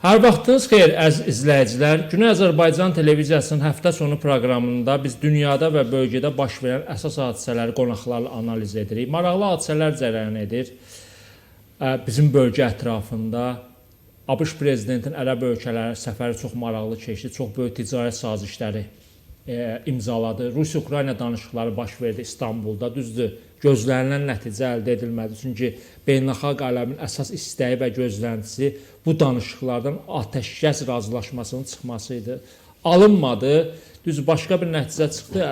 Hər vaxtınız xeyir, əziz izləyicilər. Güney Azərbaycan televiziyasının həftə sonu proqramında biz dünyada və bölgədə baş verən əsas hadisələri qonaqlarla analiz edirik. Maraqlı hadisələr cərəyan edir. Bizim bölgə ətrafında ABŞ prezidentinin ərəb ölkələri səfəri çox maraqlı keçdi. Çox böyük ticarət sazişləri imzaladı. Rusiya-Ukrayna danışıqları baş verdi İstanbulda. Düzdür, gözlənilən nəticə əldə edilmədi. Çünki beynəlxalq aləmin əsas istəyi və gözləntisi bu danışıqlardan atəşkəs razılaşmasının çıxması idi. Alınmadı. Düz başqa bir nəticə çıxdı.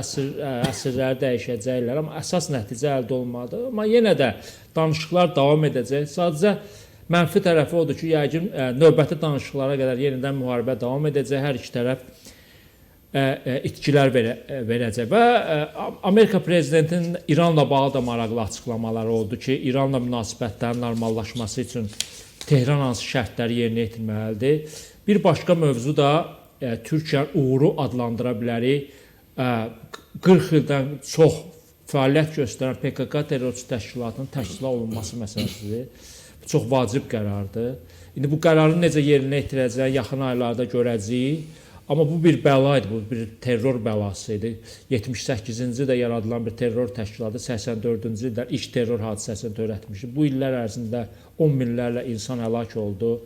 Əsirləri dəyişəcəklər, amma əsas nəticə əldə olmadı. Amma yenə də danışıqlar davam edəcək. Sadəcə mənfi tərəfi odur ki, yəqin növbəti danışıqlara qədər yenidən müharibə davam edəcək. Hər iki tərəf itkilər verəcək və Amerika prezidentinin İranla bağlı da maraqlı açıqlamaları oldu ki, İranla münasibətlərin normallaşması üçün Tehran hansı şərtləri yerinə yetirməlidir. Bir başqa mövzu da Türkiyənin uğuru adlandıra bilərik. 40 ildən çox fəaliyyət göstərən PKK terrorçu təşkilatının təşkil olunması məsələsidir. Bu çox vacib qərardır. İndi bu qərarı necə yerinə yetirəcəyini yaxın aylarda görəcəyik. Amma bu bir bəla idi, bu bir terror bəlası idi. 78-ci ildə yaradılan bir terror təşkilatı 84-cü ildə ilk terror hadisəsini törətmişdi. Bu illər ərzində 10 minlərlə insan həlak oldu.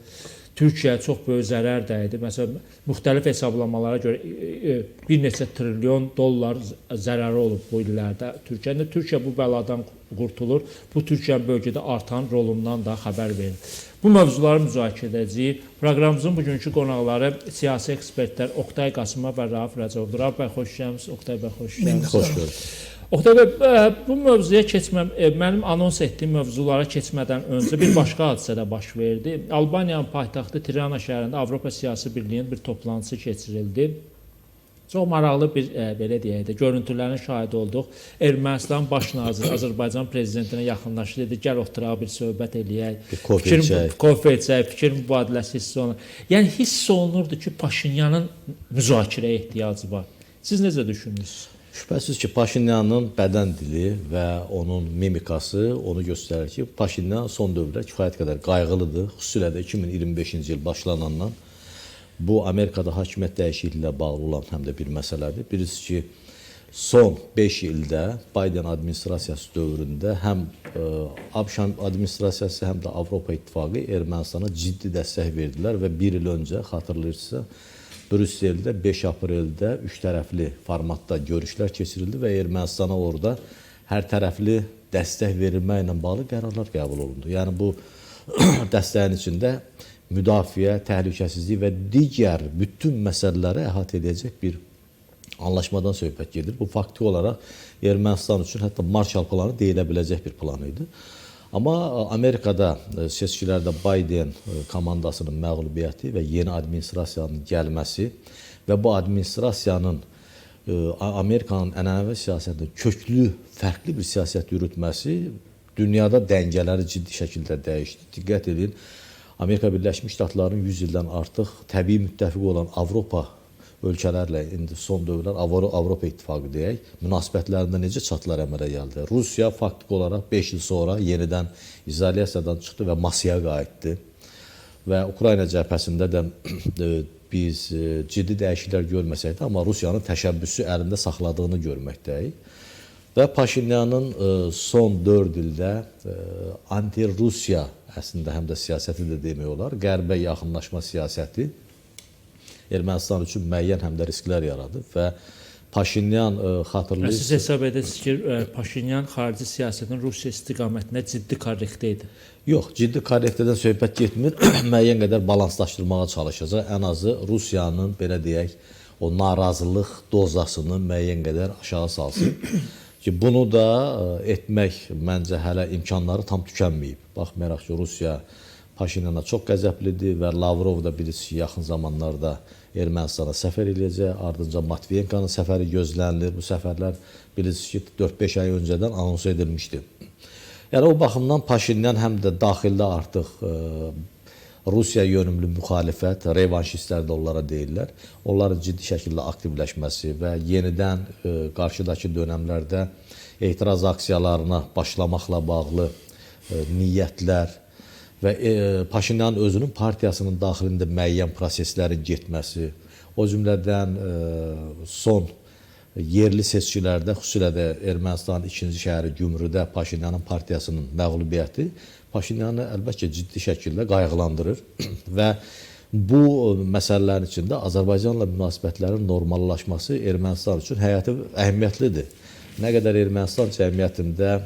Türkiyəyə çox böyük zərər dəydi. Məsələn, müxtəlif hesablamalara görə bir neçə trilyon dollar zərəri olub bu illərdə Türkiyədə. Türkiyə bu bəladan qurtulur. Bu Türkiyənin bölgədə artan rolundan da xəbər verir. Bu mövzuları müzakirə edəcəyik. Proqramımızın bugünkü qonaqları siyasi ekspertlər Oqtay Qasımov və Rauf Rəcəbovdur. Rauf bəy, xoş gəlmisiniz. Oqtay bəy, xoş gəlmisiniz. Xoş gördük. Oqtay bəy, bu mövzuya mənim anons etdiyim mövzulara keçmədən öncə bir başqa hadisə də baş verdi. Albaniyanın paytaxtı Tirana şəhərində Avropa Siyasi Birliyinin bir toplantısı keçirildi. Çox maraqlı bir, belə deyək də, görüntülərin şahidi olduq. Ermənistan baş naziri Azərbaycan prezidentinə yaxınlaşdı, dedi, gəl oturaq, bir söhbət eləyək, kofe içək, fikir mübadiləsi hiss olunur. Yəni, hiss olunurdu ki, Paşinyanın müzakirəyə ehtiyacı var. Siz necə düşünürsünüz? Şübhəsiz ki, Paşinyanın bədən dili və onun mimikası onu göstərir ki, Paşinyan son dövrdə kifayət qədər qayğılıdır. Xüsusilə də 2025-ci il başlanandan bu Amerikada hakimiyyət dəyişikliyi ilə bağlı olan həm də bir məsələdir. Birisi ki, son 5 ildə Biden administrasiyası dövründə həm ABŞ administrasiyası, həm də Avropa İttifaqı Ermənistana ciddi dəstək verdilər və bir il öncə, xatırlayırsınızsa, Brüsseldə 5 apreldə 3 tərəfli formatda görüşlər keçirildi və Ermənistana orada hər tərəfli dəstək verilməklə bağlı qərarlar qəbul olundu. Yəni bu dəstəyin içində müdafiə, təhlükəsizlik və digər bütün məsələləri əhatə edəcək bir anlaşmadan söhbət gedir. Bu faktiki olaraq Ermənistan üçün hətta Marshall planı deyilə biləcək bir plan idi. Amma Amerikada seçkilərdə Biden komandasının məğlubiyyəti və yeni administrasiyanın gəlməsi və bu administrasiyanın Amerikanın ənənəvi siyasətində köklü, fərqli bir siyasət yürütməsi dünyada dəngələri ciddi şəkildə dəyişdi. Diqqət edin, Amerika Birləşmiş Ştatlarının 100 ildən artıq təbii müttəfiqi olan Avropa ölkələrlə indi son dövrlər Avropa İttifaqı deyək, münasibətlərində necə çatlar əmələ gəldi? Rusiya faktiki olaraq 5 il sonra yenidən izolyasiyadan çıxdı və masaya qayıtdı. Və Ukrayna cəbhəsində də biz ciddi dəyişikliklər görməsək də, amma Rusiyanın təşəbbüsü əlində saxladığını görməkdəyik. Və Paşinyanın son 4 ildə anti-Rusiya əslində həm də siyasəti də demək olar, qərbə yaxınlaşma siyasəti Ermənistan üçün müəyyən həm də risklər yaradıb və Paşinyan xatırlayırsınız. Siz hesab edirsiniz ki, Paşinyan xarici siyasətin Rusiya istiqamətində ciddi korrektə idi? Yox, ciddi korrektədən söhbət getmir. Müəyyən qədər balanslaşdırmağa çalışacaq. Ən azı Rusiyanın, belə deyək, o narazılıq dozasını müəyyən qədər aşağı salsın. Ki, bunu da etmək məncə hələ imkanları tam tükənməyib. Baxmayaraq ki, Rusiya Paşinyana çox qəzəblidir və Lavrov da birisi yaxın zamanlarda Ermənistana səfər eləyəcək. Ardınca Matviyenkanın səfəri gözlənilir. Bu səfərlər birisi ki, 4-5 ay öncədən anons edilmişdi. Yəni, o baxımdan Paşinyan həm də daxildə artıq Rusiya yönümlü müxalifət, revanşistlər də onlara deyirlər. Onların ciddi şəkildə aktivləşməsi və yenidən qarşıdakı dönəmlərdə etiraz aksiyalarına başlamaqla bağlı niyyətlər və Paşinyanın özünün partiyasının daxilində müəyyən proseslərin getməsi, o cümlədən son yerli seçkilərdə, xüsusilə də Ermənistanın ikinci şəhəri Gümrüdə Paşinyanın partiyasının məğlubiyyəti Paşinyanı əlbəttə ciddi şəkildə qayğılandırır və bu məsələlərin içində Azərbaycanla münasibətlərin normallaşması Ermənistan üçün həyati əhəmiyyətlidir. Nə qədər Ermənistan cəmiyyətində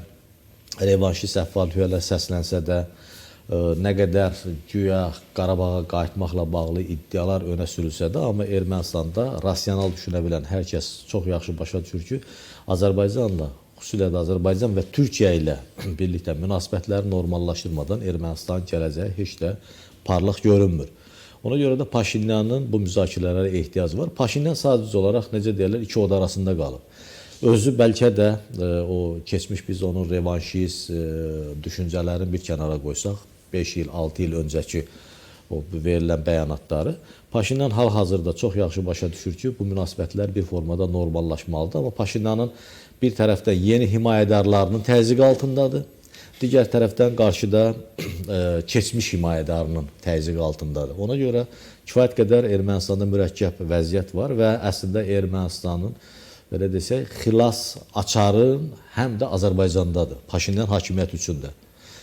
revanşist əhval-ruhiyyələr səslənsə də, nə qədər güya Qarabağa qayıtmaqla bağlı iddialar önə sürülsə də, amma Ermənistanda rasional düşünə bilən hər kəs çox yaxşı başa düşür ki, Azərbaycanla, xüsusilə də Azərbaycan və Türkiyə ilə birlikdə münasibətləri normallaşdırmadan Ermənistanın gələcəyi heç də parlaq görünmür. Ona görə də Paşinyanın bu müzakirələrə ehtiyacı var. Paşinyan sadəcə olaraq, necə deyirlər, iki oda arasında qalıb. Özü bəlkə də o keçmiş biz onun revanşist düşüncələrini bir kənara qoysaq, 5 il, 6 il öncəki o verilən bəyanatları, Paşinyan hal-hazırda çox yaxşı başa düşür ki, bu münasibətlər bir formada normallaşmalıdır. Amma Paşinyanın bir tərəfdən yeni himayədarlarının təzyiqi altındadır, digər tərəfdən qarşıda keçmiş himayədarının təzyiqi altındadır. Ona görə kifayət qədər Ermənistanda mürəkkəb vəziyyət var və əslində Ermənistanın belə desək, xilas açarın həm də Azərbaycandadır, Paşinyan hakimiyyət üçün də.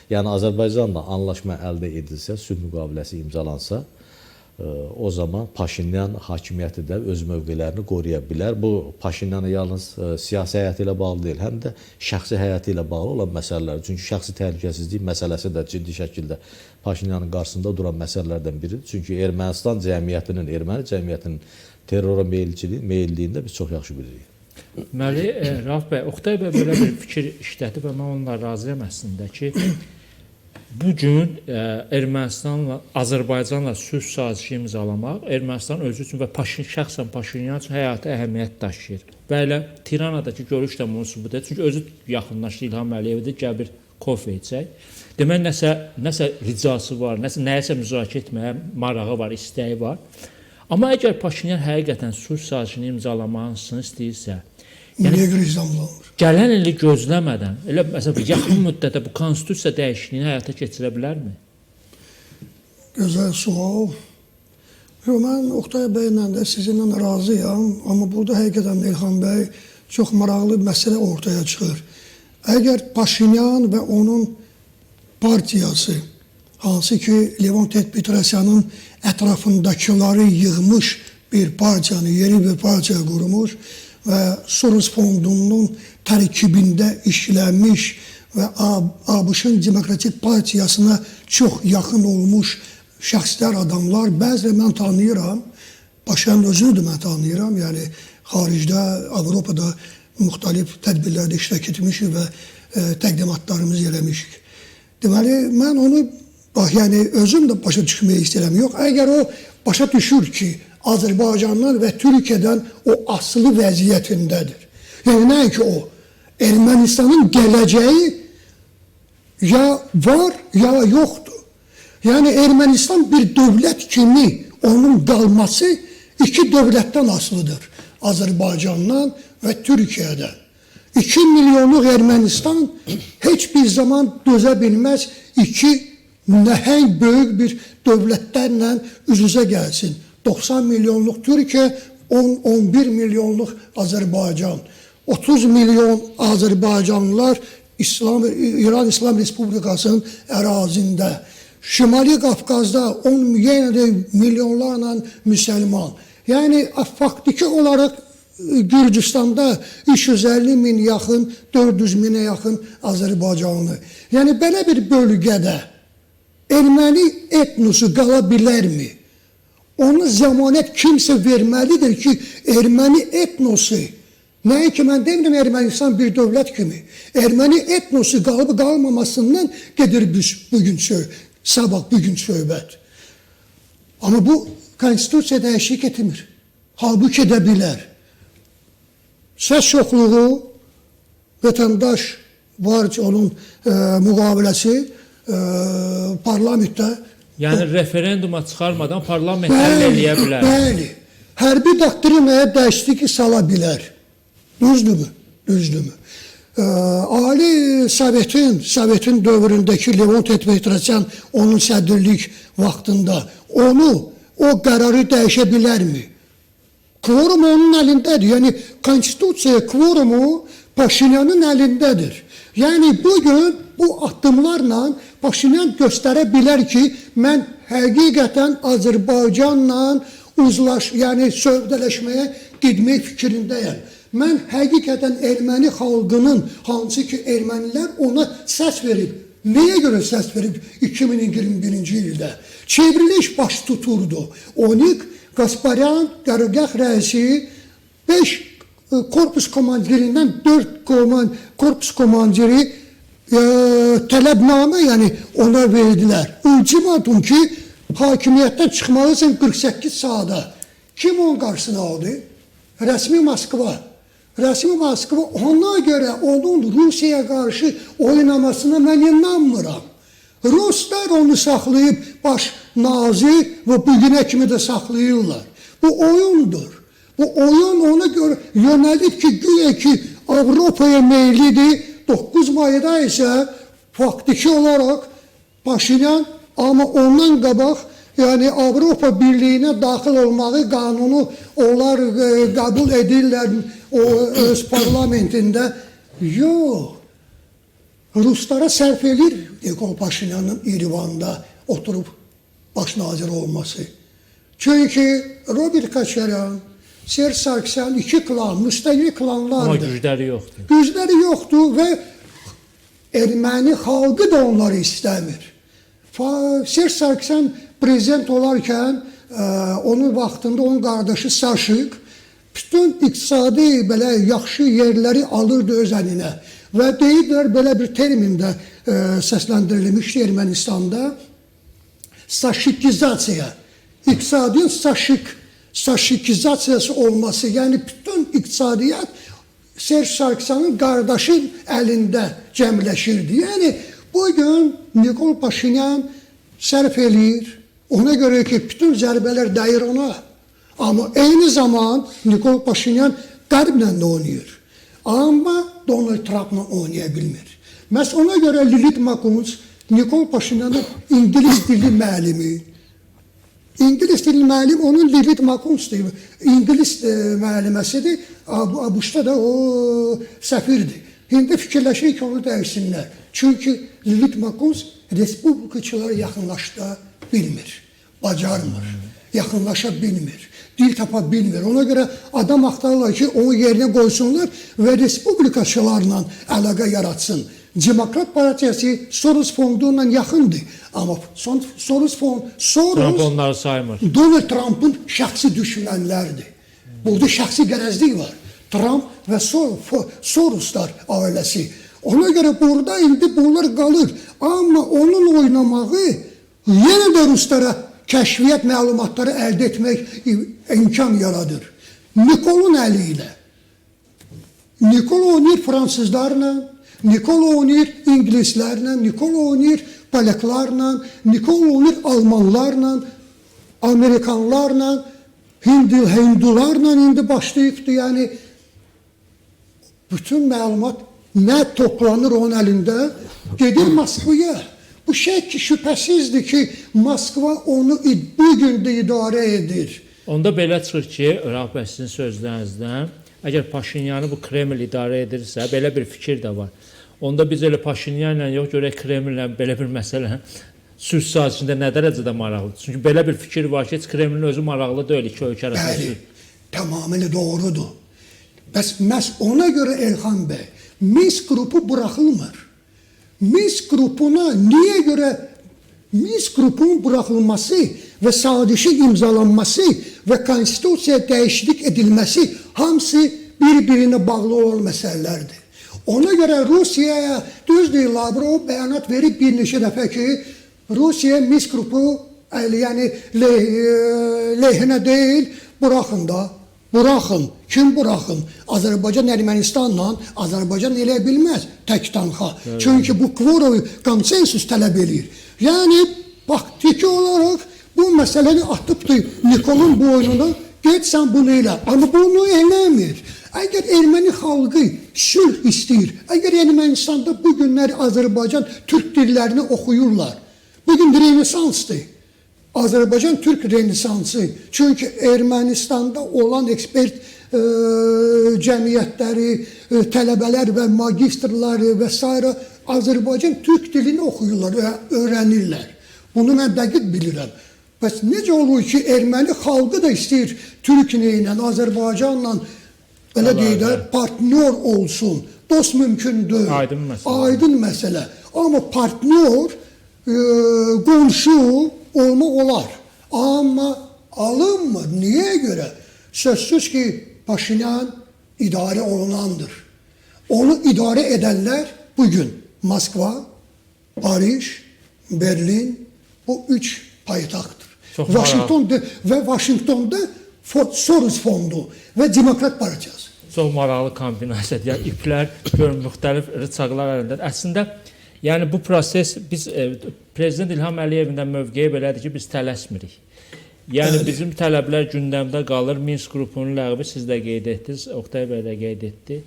Yəni, Azərbaycanla anlaşma əldə edilsə, sülh müqaviləsi imzalansa, o zaman Paşinyan hakimiyyəti də öz mövqelərini qoruya bilər. Bu, Paşinyanın yalnız siyasi həyatı ilə bağlı deyil, həm də şəxsi həyatı ilə bağlı olan məsələlər. Çünki şəxsi təhlükəsizlik məsələsi də ciddi şəkildə Paşinyanın qarşısında duran məsələlərdən biridir. Çünki Ermənistan cəmiyyətinin, erməni cəmiyyətinin terrora meyilliyində biz çox yaxşı bilirik. Deməli, Rauf bəy, Oqtay bəy belə bir fikir işlədib və mən onunla razıyam əslində ki, bugün Ermənistanla, Azərbaycanla sülh sazişi imzalamaq Ermənistan özü üçün və şəxsən Paşinyan üçün həyati əhəmiyyət daşıyır. Və elə Tiranadakı görüş də bunu sübut edir. Çünki özü yaxınlaşdı İlham Əliyevdə, gəl bir kofe içək. Demək, nəsə ricası var, nəyəsə müzakirə etməyə marağı var, istəyi var. Amma əgər Paşinyan həqiqətən sülh sazişini imzalamasını istəyirsə, gələn ili gözləmədən, elə məsələn, yaxın müddətdə bu konstitusiya dəyişikliyini həyata keçirə bilərmi? Gözəl sual. Mən Oqtay bəylə də sizinlə razıyam, amma burada həqiqətən İlham bəy çox maraqlı məsələ ortaya çıxır. Əgər Paşinyan və onun partiyası, hansı ki Levon Tet-Petrosyanın ətrafındakıları yığmış bir partiyanı, yeni bir partiya qurmuş və Soros fondunun tərkibində işlənmiş və ABŞ-ın Demokratik Partiyasına çox yaxın olmuş şəxslər, adamlar, bəzilə mən tanıyıram, Paşinyanın özünü də mən tanıyıram, yəni xaricdə, Avropada müxtəlif tədbirlərdə iştirak etmişik və təqdimatlarımızı eləmişik. Deməli, mən onu yəni özüm də başa düşməyə istəyirəm. Yox, əgər o başa düşür ki, Azərbaycandan və Türkiyədən o asılı vəziyyətindədir. Yəni, nəinki o, Ermənistanın gələcəyi ya var, ya yoxdur. Yəni, Ermənistan bir dövlət kimi onun qalması iki dövlətdən asılıdır. Azərbaycandan və Türkiyədən. 2 milyonluq Ermənistan heç bir zaman dözə bilməz iki nəhəng böyük bir dövlətlərlə üz-üzə gəlsin. 90 milyonluq Türkiyə, 10-11 milyonluq Azərbaycan. 30 milyon Azərbaycanlılar İran İslam Respublikasının ərazində. Şimali Qafqazda 10 milyonlarla müsəlman. Yəni, faktiki olaraq Gürcüstanda 350 min yaxın, 400 minə yaxın Azərbaycanlı. Yəni, belə bir bölgədə erməni etnosu qala bilərmi? Ona zəmanət kimsə verməlidir ki, erməni etnosu, nəinki mən demirəm Ermənistan bir dövlət kimi, erməni etnosu qalıb qalmamasından gedir bugün söhbət. Amma bu konstitusiya dəyişik etmir. Halbuki edə bilər. Səs çoxluğu, vətəndaş var ki, onun müqaviləsi parlamentdə. Yəni, referenduma çıxarmadan parlament həll eləyə bilər. Bəli, hərbi doktrinaya dəyişiklik sala bilər. Düzdürmü? Düzdürmü? Ali Sovetin dövründəki Levon Petrosyan onun sədrlik vaxtında o qərarı dəyişə bilərmi? Kvorum onun əlindədir. Yəni konstitusiya kvorumu Paşinyanın əlindədir. Yəni bugün bu addımlarla Paşinyan göstərə bilər ki, mən həqiqətən Azərbaycanla yəni sövdələşməyə getmək fikrindəyəm. Mən həqiqətən erməni xalqının, hansı ki ermənilər ona səs verib. Nəyə görə səs verib 2021-ci ildə? Çevriliş baş tuturdu. Onik Qasparyan, qərargah rəisi 5 korpus komandirindən 4 korpus komandiri tələbnamə yəni ona verdilər. Ultimatum ki, hakimiyyətdən çıxmalı üçün 48 saata. Kim onun qarşısına aldı? Rəsmi Moskva. Rəsmi Moskva ona görə onun Rusiyaya qarşı oynamasına mən inanmıram. Ruslar onu saxlayıb baş nazir və bugünə kimi də saxlayırlar. Bu oyundur. Bu oyun ona görə yönəlib ki, güya ki Avropaya meylidir. 9 Mayda isə faktiki olaraq Paşinyan, amma ondan qabaq yəni Avropa Birliyinə daxil olmağı qanunu onlar qəbul edirlər öz parlamentində. Yox. Ruslara sərf edir Nikol Paşinyanın İrivanda oturub baş nazir olması. Çünki Robert Koçaryan, Serj Sarkisyan iki klan, müstəqil klanlardır. Amma gücləri yoxdur. Gücləri yoxdur və erməni xalqı da onları istəmir. Serj Sarkisyan prezident olarkən onun vaxtında onun qardaşı Saşik bütün iqtisadi belə yaxşı yerləri alırdı öz əlinə. Və deyirlər, belə bir termində səsləndirilmişdi Ermənistanda, saşikizasiya, iqtisadiyyat saşikizasiyası olması, yəni bütün iqtisadiyyat Serj Sarkisyanın qardaşı əlində cəmləşirdi. Yəni, bugün Nikol Paşinyan sərf eləyir, ona görə ki, bütün zərbələr dəyir ona. Amma eyni zaman Nikol Paşinyan qərblə də oynayır. Amma Donald Trump'la oynaya bilmir. Məhz ona görə Lilith Makunz, Nikol Paşinyanın İngilis dili müəllimi. İngilis dili müəllim onun Lilith Makunz'dur. İngilis müəlliməsidir. ABŞ-da da o səfirdir. İndi fikirləşir ki, onu dəyişsinlər. Çünki Lilith Makunz respublikaçılara yaxınlaşda bilmir, bacarmır, yaxınlaşa bilmir. Dil tapa bilmir. Ona görə adam axtarırlar ki, onu yerinə qoysunlar və respublikaçılarla əlaqə yaratsın. Demokrat Partiyası Soros fonduyla yaxındır. Amma Soros Trump onları saymır. Donald Trump'ın şəxsi düşmənlərdir. Burada şəxsi qərəzlik var. Trump və Soroslar ailəsi. Ona görə burada indi bunlar qalır. Amma onun oynamağı yenə də Ruslara kəşfiyyat məlumatları əldə etmək imkan yaradır. Nikol'un əli ilə. Nikol oynayır fransızlarla, Nikol oynayır ingilislərlə, Nikol oynayır polaklarla, Nikol oynayır almanlarla, amerikanlarla, hindularla indi başlayıbdır. Yəni, bütün məlumat nə toplanır onun əlində, gedir Moskvaya. Bu şey ki, şübhəsizdir ki, Moskva onu bugün də idarə edir. Onda belə çıxır ki, Rauf bəy sizin sözlərinizdən, əgər Paşinyanı bu Kreml idarə edirsə, belə bir fikir də var. Onda biz elə Paşinyanla yox, görək Kremllə belə bir məsələ sülh sazişində nə dərəcədə maraqlıdır. Çünki belə bir fikir var ki, heç Kremlin özü maraqlı deyil ki, ölkə arasında. Bəli, tamamilə doğrudur. Bəs məhz ona görə Elxan bəy, Minsk qrupu buraxılmır. Minsk qrupuna niyə görə Minsk qrupunun buraxılması və sadişi imzalanması və konstitusiya dəyişiklik edilməsi hamısı bir-birinə bağlı olan məsələlərdir. Ona görə Rusiyaya düzdür, Lavrov bəyanat verib bir neçə dəfə ki, Rusiya Minsk qrupu yəni lehinə deyil, buraxın da. Buraxın. Kim buraxın? Azərbaycan Ermənistanla Azərbaycan eləyə bilməz tək tanxa. Çünki bu kvorovu konsensus tələb edir. Yəni, faktiki olaraq bu məsələni atıbdır Nikol'un boynuna, get sən bunu elə. Amma bunu eləmir. Əgər erməni xalqı sülh istəyir, əgər Ermənistanda bu günlər Azərbaycan türk dillərini oxuyurlar, bugün Rnesansdır. Azərbaycan türk Rnesansı. Çünki Ermənistanda olan ekspert cəmiyyətləri, tələbələr və magistrlar və s. Azərbaycan türk dilini oxuyurlar və öyrənirlər. Bunu mən dəqiq bilirəm. Bəs necə olur ki, erməni xalqı da istəyir Türkiyə ilə, Azərbaycanla belə deyək də partnyor olsun. Dost mümkündür. Aydın məsələ. Aydın məsələ. Amma partnyor, qonşu olmaq olar. Amma alınmır. Niyə görə? Sözsüz ki, Paşinyan idarə olunandır. Onu idarə edənlər bugün Moskva, Paris, Berlin, bu üç paytaxtdır. Vaşinqtonda Soros fondu və Demokrat Partiyası. Çox maraqlı kombinasiyadır. Yəni iplər görün müxtəlif rıçaqlar əlindədir. Əslində yəni bu proses biz Prezident İlham Əliyevin də mövqeyi belədir ki, biz tələsmirik. Yəni bizim tələblər gündəmdə qalır. Minsk qrupunun ləğvi siz də qeyd etdiniz, Oqtay bəy də qeyd etdi.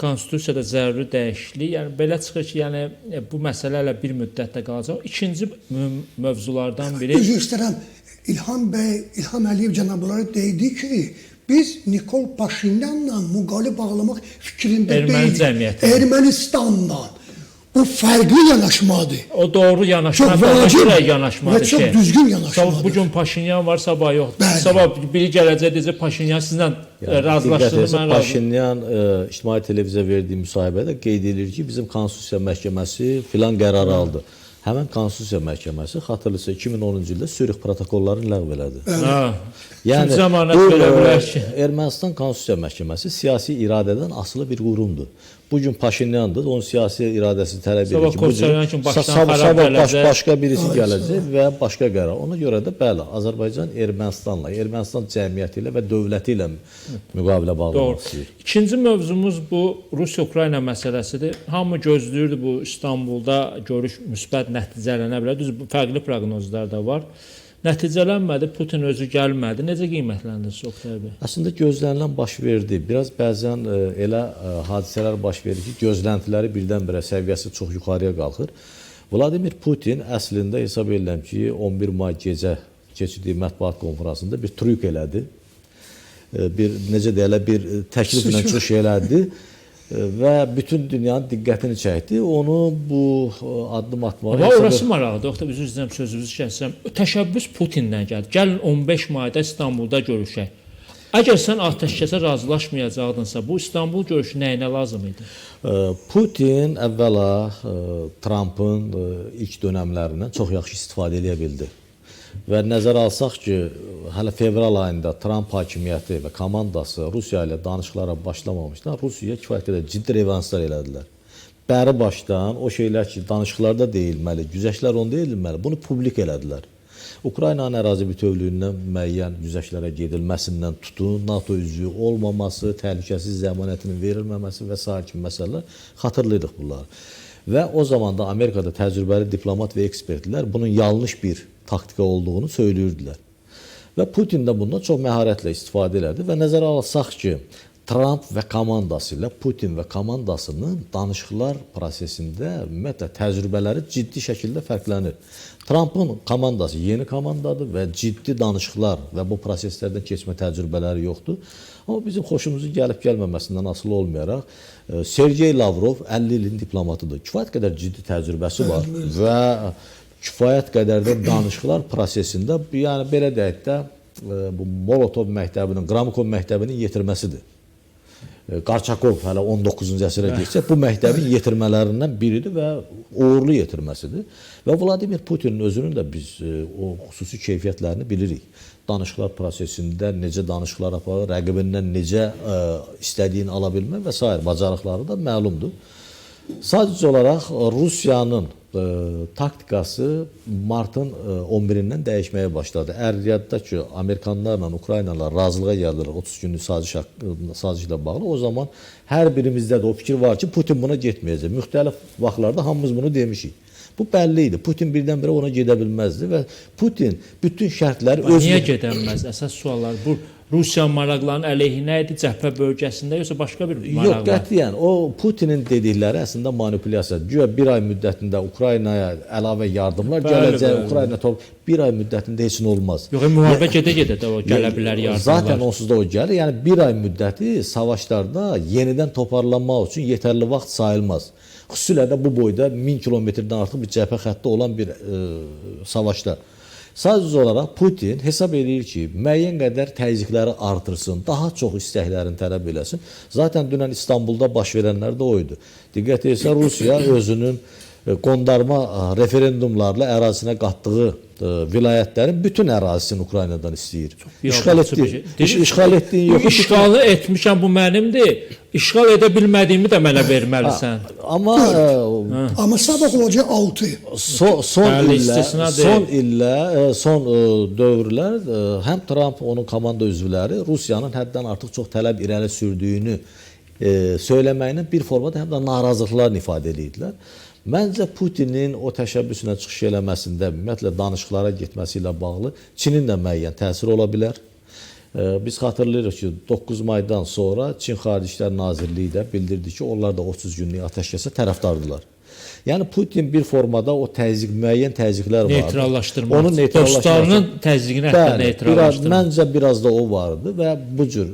Konstitusiyada zəruri dəyişiklik. Yəni belə çıxır ki, yəni bu məsələ ilə bir müddətdə qalacaq. İkinci mövzulardan biri Üzr istəyirəm. İlham bəy, İlham Əliyev cənabları deydi ki, biz Nikol Paşinyanla müqavilə bağlamaq fikrində Erməni deyilik. cəmiyyəti. Ermənistanla. Bu fərqli yanaşmadır. o doğru yanaşma, Çox vacib yanaşmadır və çox ki. düzgün yanaşmadır. Bugün Paşinyan var, sabah yoxdur. Bəli. Sabah biri gələcək deyəcək Paşinyan sizlə razılaşdırdı, mən razı. Paşinyan İctimai Televiziyaya verdiyi müsahibədə qeyd edir ki, bizim Konstitusiya Məhkəməsi filan qərar aldı. Həmin Konstitusiya Məhkəməsi xatırlısı 2010-cu ildə Sürix protokollarını ləğv elədi. Yəni Yəni zəmanət bu verə bilər ki. Ermənistan Konstitusiya Məhkəməsi siyasi iradədən asılı bir qurumdur. Bu gün Paşinyandır, onun siyasi iradəsi tələb edir Sabah ki, bu Koçaryan kimi başdan sabah xarab gələcək. başqa birisi gələcək və başqa qərar. Ona görə də bəli, Azərbaycan Ermənistanla, Ermənistan cəmiyyəti ilə və dövləti ilə müqavilə bağlamaq istəyir. İkinci mövzumuz bu Rusiya-Ukrayna məsələsidir. Hamı gözləyirdi bu İstanbulda görüş müsbət nəticələnə bilər. Düz fərqli proqnozlar da var. Nəticələnmədi, Putin özü gəlmədi. Necə qiymətləndirirsiniz Oqtay bəy? Əslində gözlənilən baş verdi. Biraz bəzən elə hadisələr baş verir ki, gözləntiləri birdən-birə səviyyəsi çox yuxarıya qalxır. Vladimir Putin əslində hesab edirəm ki, 11 may gecə keçirdiyi mətbuat konfransında bir trük elədi. Bir necə deyirlər, bir təkliflə çıxış elədi və bütün dünyanın diqqətini çəkdi. Onu bu addım atmağa... Amma orası maraqlıdır. Oqtay, üzr istəyirəm, sözünüzü kəssəm. Təşəbbüs Putindən gəldi. Gəlin 15 mayda İstanbulda görüşək. Əgər sən atəşkəsə razılaşmayacaqdınsa, bu İstanbul görüşü nəyinə lazım idi? Putin əvvəla Trumpın ilk dönəmlərindən çox yaxşı istifadə edə bildi. Və nəzərə alsaq ki, hələ fevral ayında Trump hakimiyyəti və komandası Rusiya ilə danışıqlara başlamamışdan Rusiyaya kifayət qədər ciddi revanslar elədilər. Bəri başdan o şeylər ki, danışıqlarda deyilməli, güzəştlər onda edilməli, bunu publik elədilər. Ukraynanın ərazi bütövlüyündən müəyyən güzəştlərə gedilməsindən tutun, NATO üzvü olmaması, təhlükəsiz zəmanətinin verilməməsi və s. kimi məsələlər xatırlayırıq bunları. Və o zaman da Amerikada təcrübəli diplomat və ekspertlər bunun yanlış bir taktika olduğunu söyləyirdilər. Və Putin də bundan çox məharətlə istifadə elədi və nəzərə alsaq ki, Trump və komandası ilə Putin və komandasının danışıqlar prosesində ümumiyyətlə təcrübələri ciddi şəkildə fərqlənir. Trumpın komandası yeni komandadır və ciddi danışıqlar və bu proseslərdən keçmə təcrübələri yoxdur. Amma bizim xoşumuzun gəlib-gəlməməsindən asılı olmayaraq, Sergey Lavrov 50 ilin diplomatıdır. Kifayət qədər ciddi təcrübəsi var və kifayət qədər də danışıqlar prosesində, yəni belə deyək də, bu Molotov məktəbinin, Qramkov məktəbinin yetirməsidir. Qarçakov hələ 19-cu əsrə keçsə, bu məktəbin yetirmələrindən biridir və uğurlu yetirməsidir. Və Vladimir Putinin özünün də biz o xüsusi keyfiyyətlərini bilirik. Danışıqlar prosesində necə danışıqlar aparır, rəqibindən necə istədiyini ala bilmə və s. bacarıqları da məlumdur. Sadəcə olaraq Rusiyanın taktikası martın 11-dən dəyişməyə başladı. Əgər yadda ki, Amerikanlarla, Ukraynalarla razılığa gəldilər 30 günlük saziş ilə bağlı. O zaman hər birimizdə də o fikir var ki, Putin buna getməyəcək. Müxtəlif vaxtlarda hamımız bunu demişik. Bu bəlli idi. Putin birdən-birə ona gedə bilməzdi və Putin bütün şərtləri Niyə gedəməz? Əsas suallar bu. Rusiya maraqlarının əleyhinə idi cəbhə bölgəsində, yoxsa başqa bir maraq Yox, var? qətiyyən. O Putinin dedikləri əslində manipulyasiyadır. Güya bir ay müddətində Ukraynaya əlavə yardımlar gələcək, Ukrayna bir ay müddətində heç nə olmaz. Yox, müharibə gedə-gedə də o gələ bilər yardımlar. Zaten onsuz da o gəlir. Yəni bir ay müddəti savaşlarda yenidən toparlanmaq üçün yetərli vaxt sayılmaz. Xüsusilə də bu boyda 1000 kilometrdən artıq bir cəbhə xətti olan bir savaşda. Sadəcə olaraq Putin hesab edir ki, müəyyən qədər təzyiqləri artırsın, daha çox istəklərini tələb eləsin. Zaten dünən İstanbulda baş verənlər də o idi. Diqqət edirsə, Rusiya özünün qondarma referendumlarla ərazisinə qatdığı vilayətlərin bütün ərazisini Ukraynadan istəyir. İşğal etdiyin yox. İşğalı etmişəm, bu mənimdir. İşğal edə bilmədiyimi də mənə verməlisən. Amma sabah olacaq 6. Son dövrlər həm Trump, onun komanda üzvləri Rusiyanın həddən artıq çox tələb irəli sürdüyünü söyləməyinə bir formada həm də narazılıqlarını ifadə edirdilər. Məncə Putinin o təşəbbüsünə çıxış eləməsində, ümumiyyətlə danışıqlara getməsi ilə bağlı Çinin də müəyyən təsiri ola bilər. Biz xatırlayırıq ki, 9 maydan sonra Çin Xarici İşlər Nazirliyi də bildirdi ki, onlar da 30 günlük atəşkəsə tərəfdardılar. Yəni Putin bir formada o müəyyən təzyiqlər vardı. Neytrallaşdırmaq. Onu dostlarının təzyiqini hətta neytrallaşdırmaq. Məncə biraz da o vardı və bu cür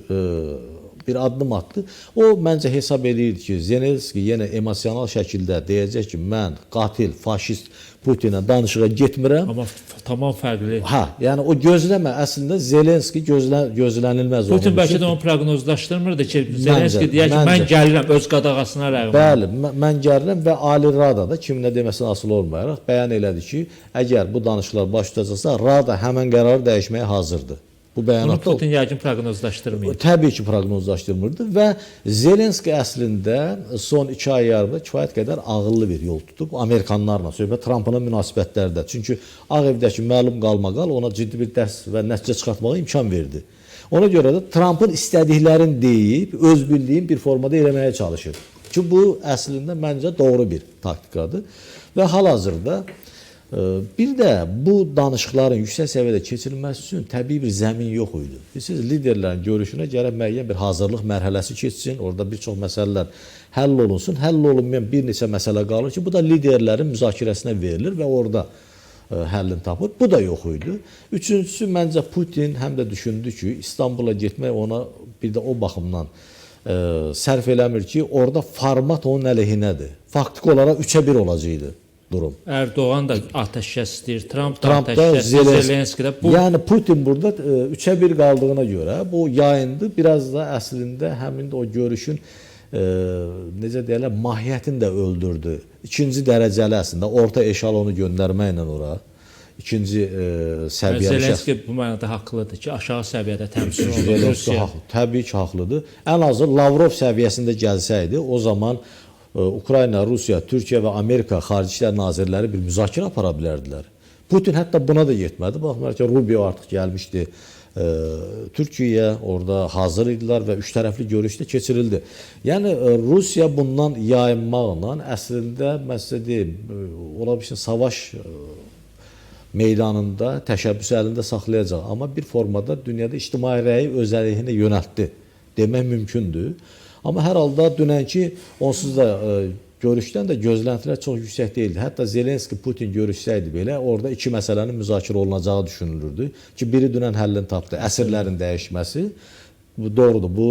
bir addım atdı. O məncə hesab edirdi ki, Zelenski yenə emosional şəkildə deyəcək ki, mən qatil, faşist Putinə danışığa getmirəm. Amma tamam fərqli. Yəni o gözləmə, əslində Zelenski gözlənilməz olur. Putin bəlkə də onu proqnozlaşdırmırdı ki, Zelenski deyək ki, mən gəlirəm öz qadağasına rəğmən. Bəli, mən gəlirəm və Ali Radada kimin nə deməsinə asılı olmayaraq bəyan elədi ki, əgər bu danışıqlar baş tutacaqsa, Rada həmən qərarı dəyişməyə hazırdır. Bu bəyanatda Putin yəqin proqnozlaşdırmır. Təbii ki, proqnozlaşdırmırdı və Zelenski əslində son 2 ay yarımda kifayət qədər ağıllı bir yol tutub Amerikanlarla, söhbət Trumpla münasibətlərdə. Çünki Ağ Evdəki məlum qalmaqal ona ciddi bir dərs və nəticə çıxartmağa imkan verdi. Ona görə də Trumpın istədiklərini deyib, öz bildiyim bir formada eləməyə çalışır. Ki, bu əslində məncə doğru bir taktikadır və hal-hazırda bir də bu danışıqların yüksək səviyyədə keçirilməsi üçün təbii bir zəmin yox idi. Bilirsiniz, liderlərin görüşünə gərək müəyyən bir hazırlıq mərhələsi keçsin, orada bir çox məsələlər həll olunsun. Həll olunmayan bir neçə məsələ qalır ki, bu da liderlərin müzakirəsinə verilir və orada həllini tapır. Bu da yox idi. Üçüncüsü, məncə Putin həm də düşündü ki, İstanbula getmək ona bir də o baxımdan sərf eləmir ki, orada format onun əleyhinədir. Faktiki olaraq 3-1 olacaqdı. Durum. Erdoğan da atəşkəs istəyir, Trump da atəşkəs istəyir, Zelenski də. Yəni Putin burada 3-1 qaldığına görə bu yayındı. Biraz da əslində həmin də o görüşün necə deyirlər, mahiyyətini də öldürdü. İkinci dərəcəli əslində orta eşalonu göndərməklə ora. İkinci səviyyəli şəxs. Zelenski bu mənada haqlıdır ki, aşağı səviyyədə təmsil olunur Rusiya. Təbii ki, haqlıdır. Ən azı Lavrov səviyyəsində gəlsəydi, o zaman Ukrayna, Rusiya, Türkiyə və Amerika Xarici İşlər Nazirləri bir müzakirə apara bilərdilər. Putin hətta buna da yetmədi. Baxmayaraq ki, Rubio artıq gəlmişdi Türkiyəyə, orada hazır idilər və 3 tərəfli görüş də keçirildi. Yəni Rusiya bundan yayınmaqla əslində məsələ deyim, ola bilsin savaş meydanında təşəbbüsü əlində saxlayacaq. Amma bir formada dünyada ictimai rəyi öz əleyhinə yönəltdi demək mümkündür. Amma hər halda dünənki onsuz da görüşdən də gözləntilər çox yüksək deyildi. Hətta Zelenski Putin görüşsəydi belə orada 2 məsələnin müzakirə olunacağı düşünülürdü ki, biri dünən həllini tapdı. Əsirlərin dəyişməsi. Bu doğrudur. Bu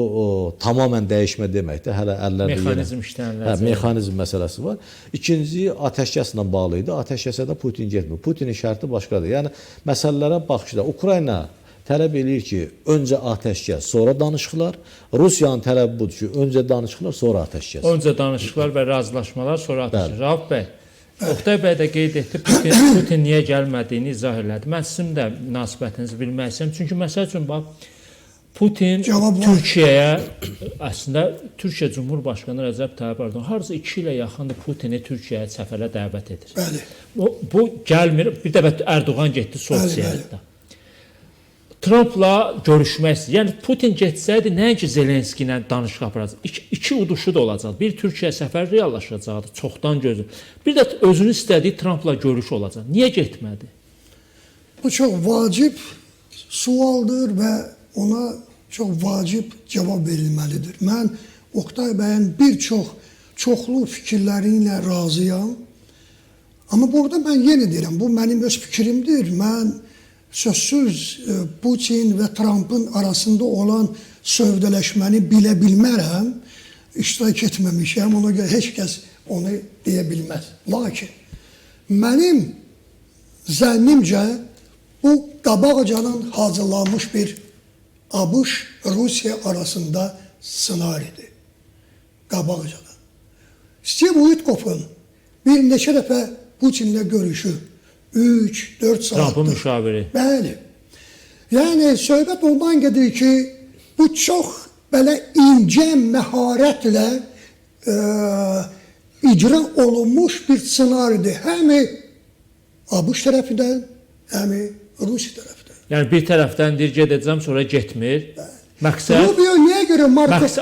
tamamən dəyişmə deməkdir. Hələ əllərdə mexanizm işləniləcək. Mexanizm məsələsi var. İkinci atəşkəslə bağlı idi. Atəşkəsə də Putin getmir. Putinin şərti başqadır. Yəni məsələlərə baxışda Ukrayna tələb eləyir ki, öncə atəşkəs, sonra danışıqlar. Rusiyanın tələbi budur ki, öncə danışıqlar, sonra atəşkəs. Öncə danışıqlar və razılaşmalar, sonra atəşkəs. Rauf bəy, Oqtay bəy də qeyd etdi, Putin niyə gəlmədiyini izah elədi. Mən sizin də münasibətinizi bilmək istəyirəm. Çünki məsəl üçün, bax, Putin Türkiyəyə, əslində Türkiyə Cumhurbaşqanı Rəcəb Tayyip Erdoğan harca 2 ilə yaxındır Putini Türkiyəyə səfərə dəvət edir. Bəli. Bu gəlmir, bir dəfə Erdoğan getdi Soçiyə. Trumpla görüşmək istəyir. Yəni Putin getsəydi nəinki Zelenski ilə danışıq aparacaq. İki uduşu da olacaq. Bir Türkiyə səfəri reallaşacaqdı, çoxdan gözü. Bir də özünü istədiyi Trumpla görüş olacaq. Niyə getmədi? Bu çox vacib sualdır və ona çox vacib cavab verilməlidir. Mən Oktay bəyin çoxlu fikirləri ilə razıyam. Amma burada mən yenə deyirəm, bu mənim öz fikrimdir. Mən sözsüz Putin və Trumpın arasında olan sövdələşməni bilə bilmərəm. İştirak etməmişəm, ona görə heç kəs onu deyə bilməz. Lakin mənim zənnimcə bu qabaqcadan hazırlanmış bir ABŞ-Rusiya arasında ssenaridir. Qabaqcadan. Steve Witkoff'un bir neçə dəfə Putinlə görüşü 3-4 saatdır. Trumpın müşaviri. Bəli. Yəni söhbət ondan gedir ki, bu çox belə incə məharətlə icra olunmuş bir ssenaridir. Həm ABŞ tərəfindən, həm Rusiya tərəfindən. Yəni bir tərəfdən deyir gedəcəm, sonra getmir. Məqsəd Rubio niyə görə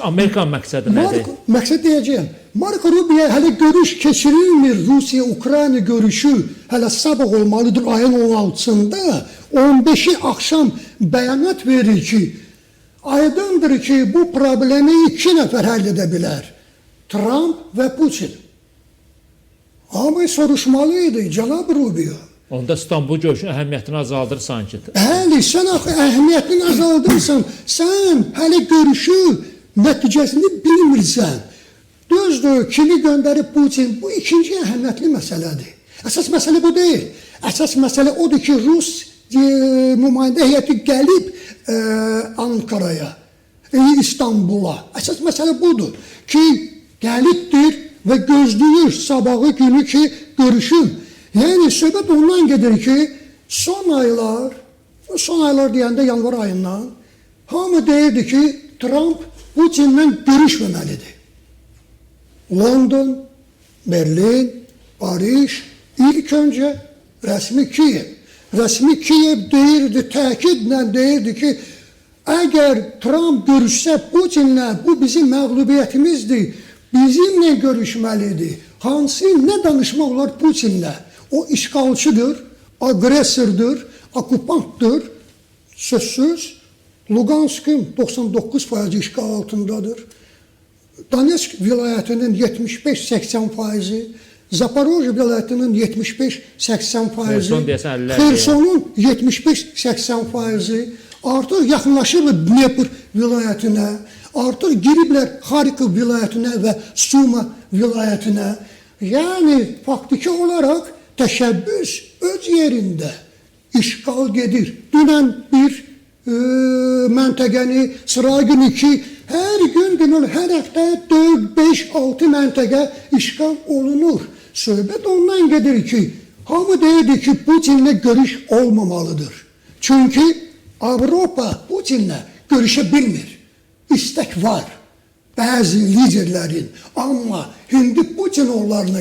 Amerikan məqsədi nədir? Məqsəd deyəcəyim. Marco Rubio hələ görüş keçirilmir. Rusiya-Ukrayna görüşü hələ sabah olmalıdır ayın 16-sında. 15-i axşam bəyanat verir ki, aydındır ki, bu problemi 2 nəfər həll edə bilər. Trump və Putin. Amma soruşmalıydı cənab Rubio. Onda İstanbul görüşünün əhəmiyyətini azaldır sanki. Bəli, sən axı əhəmiyyətini azaldırsan. Sən hələ görüşü nəticəsini bilmirsən. Düzdür, kimi göndərib Putin, bu ikinci əhəmiyyətli məsələdir. Əsas məsələ bu deyil. Əsas məsələ odur ki, Rus nümayəndə heyəti gəlib Ankaraya, İstanbula. Əsas məsələ budur ki, gəlibdir və gözləyir sabahı günü ki, görüşün. Yəni, söhbət ondan gedir ki, son aylar deyəndə yanvar ayından, hamı deyirdi ki, Trump Putinlə görüşməməlidir. London, Berlin, Paris, ilk öncə rəsmi Kiyev. Rəsmi Kiyev deyirdi, təkidlə deyirdi ki, əgər Trump görüşsə Putinlə, bu bizim məğlubiyyətimizdir, bizimlə görüşməlidir. Hansı, nə danışmaq olar Putinlə? O işğalçıdır, aqressordur, okupantdır, sözsüz. Lugansk'ın 99% işğal altındadır. Donetsk vilayətinin 75-80%, Zaporojye vilayətinin 75-80%, Xersonun 75-80%, artıq yaxınlaşırlar Dnepr vilayətinə, artıq giriblər Xarkov vilayətinə və Suma vilayətinə. Yəni, faktiki olaraq təşəbbüs öz yerində işğal gedir. Dünən bir məntəqəni, sıra gün 2, hər gün, hər həftə 4, 5, 6 məntəqə işğal olunur. Söhbət ondan gedir ki, hamı deyirdi ki, Putinlə görüş olmamalıdır. Çünki Avropa Putinlə görüşə bilmir. İstək var bəzi liderlərin, amma indi Putin onlarla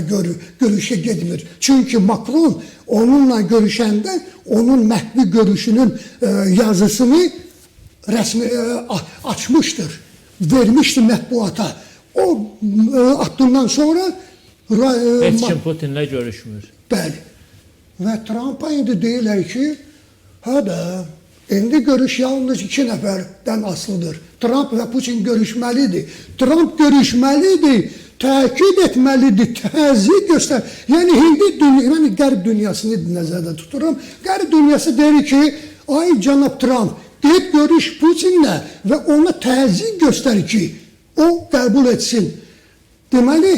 görüşə getmir. Çünki Macron onunla görüşəndə onun məhvi görüşünün yazısını rəsmi açmışdır, vermişdir mətbuata. O atdımdan sonra heç kim Putinlə görüşmür. Bəli. Və Trumpa indi deyirlər ki, indi görüş yalnız 2 nəfərdən asılıdır. Trump və Putin görüşməlidir. Trump görüşməlidir, təkid etməlidir, təzyiq göstər. Yəni, mən qərb dünyasını nəzərdə tuturam. Qərb dünyası deyir ki, ay cənab Trump, deyib görüş Putinlə və ona təzyiq göstər ki, o qəbul etsin. Deməli,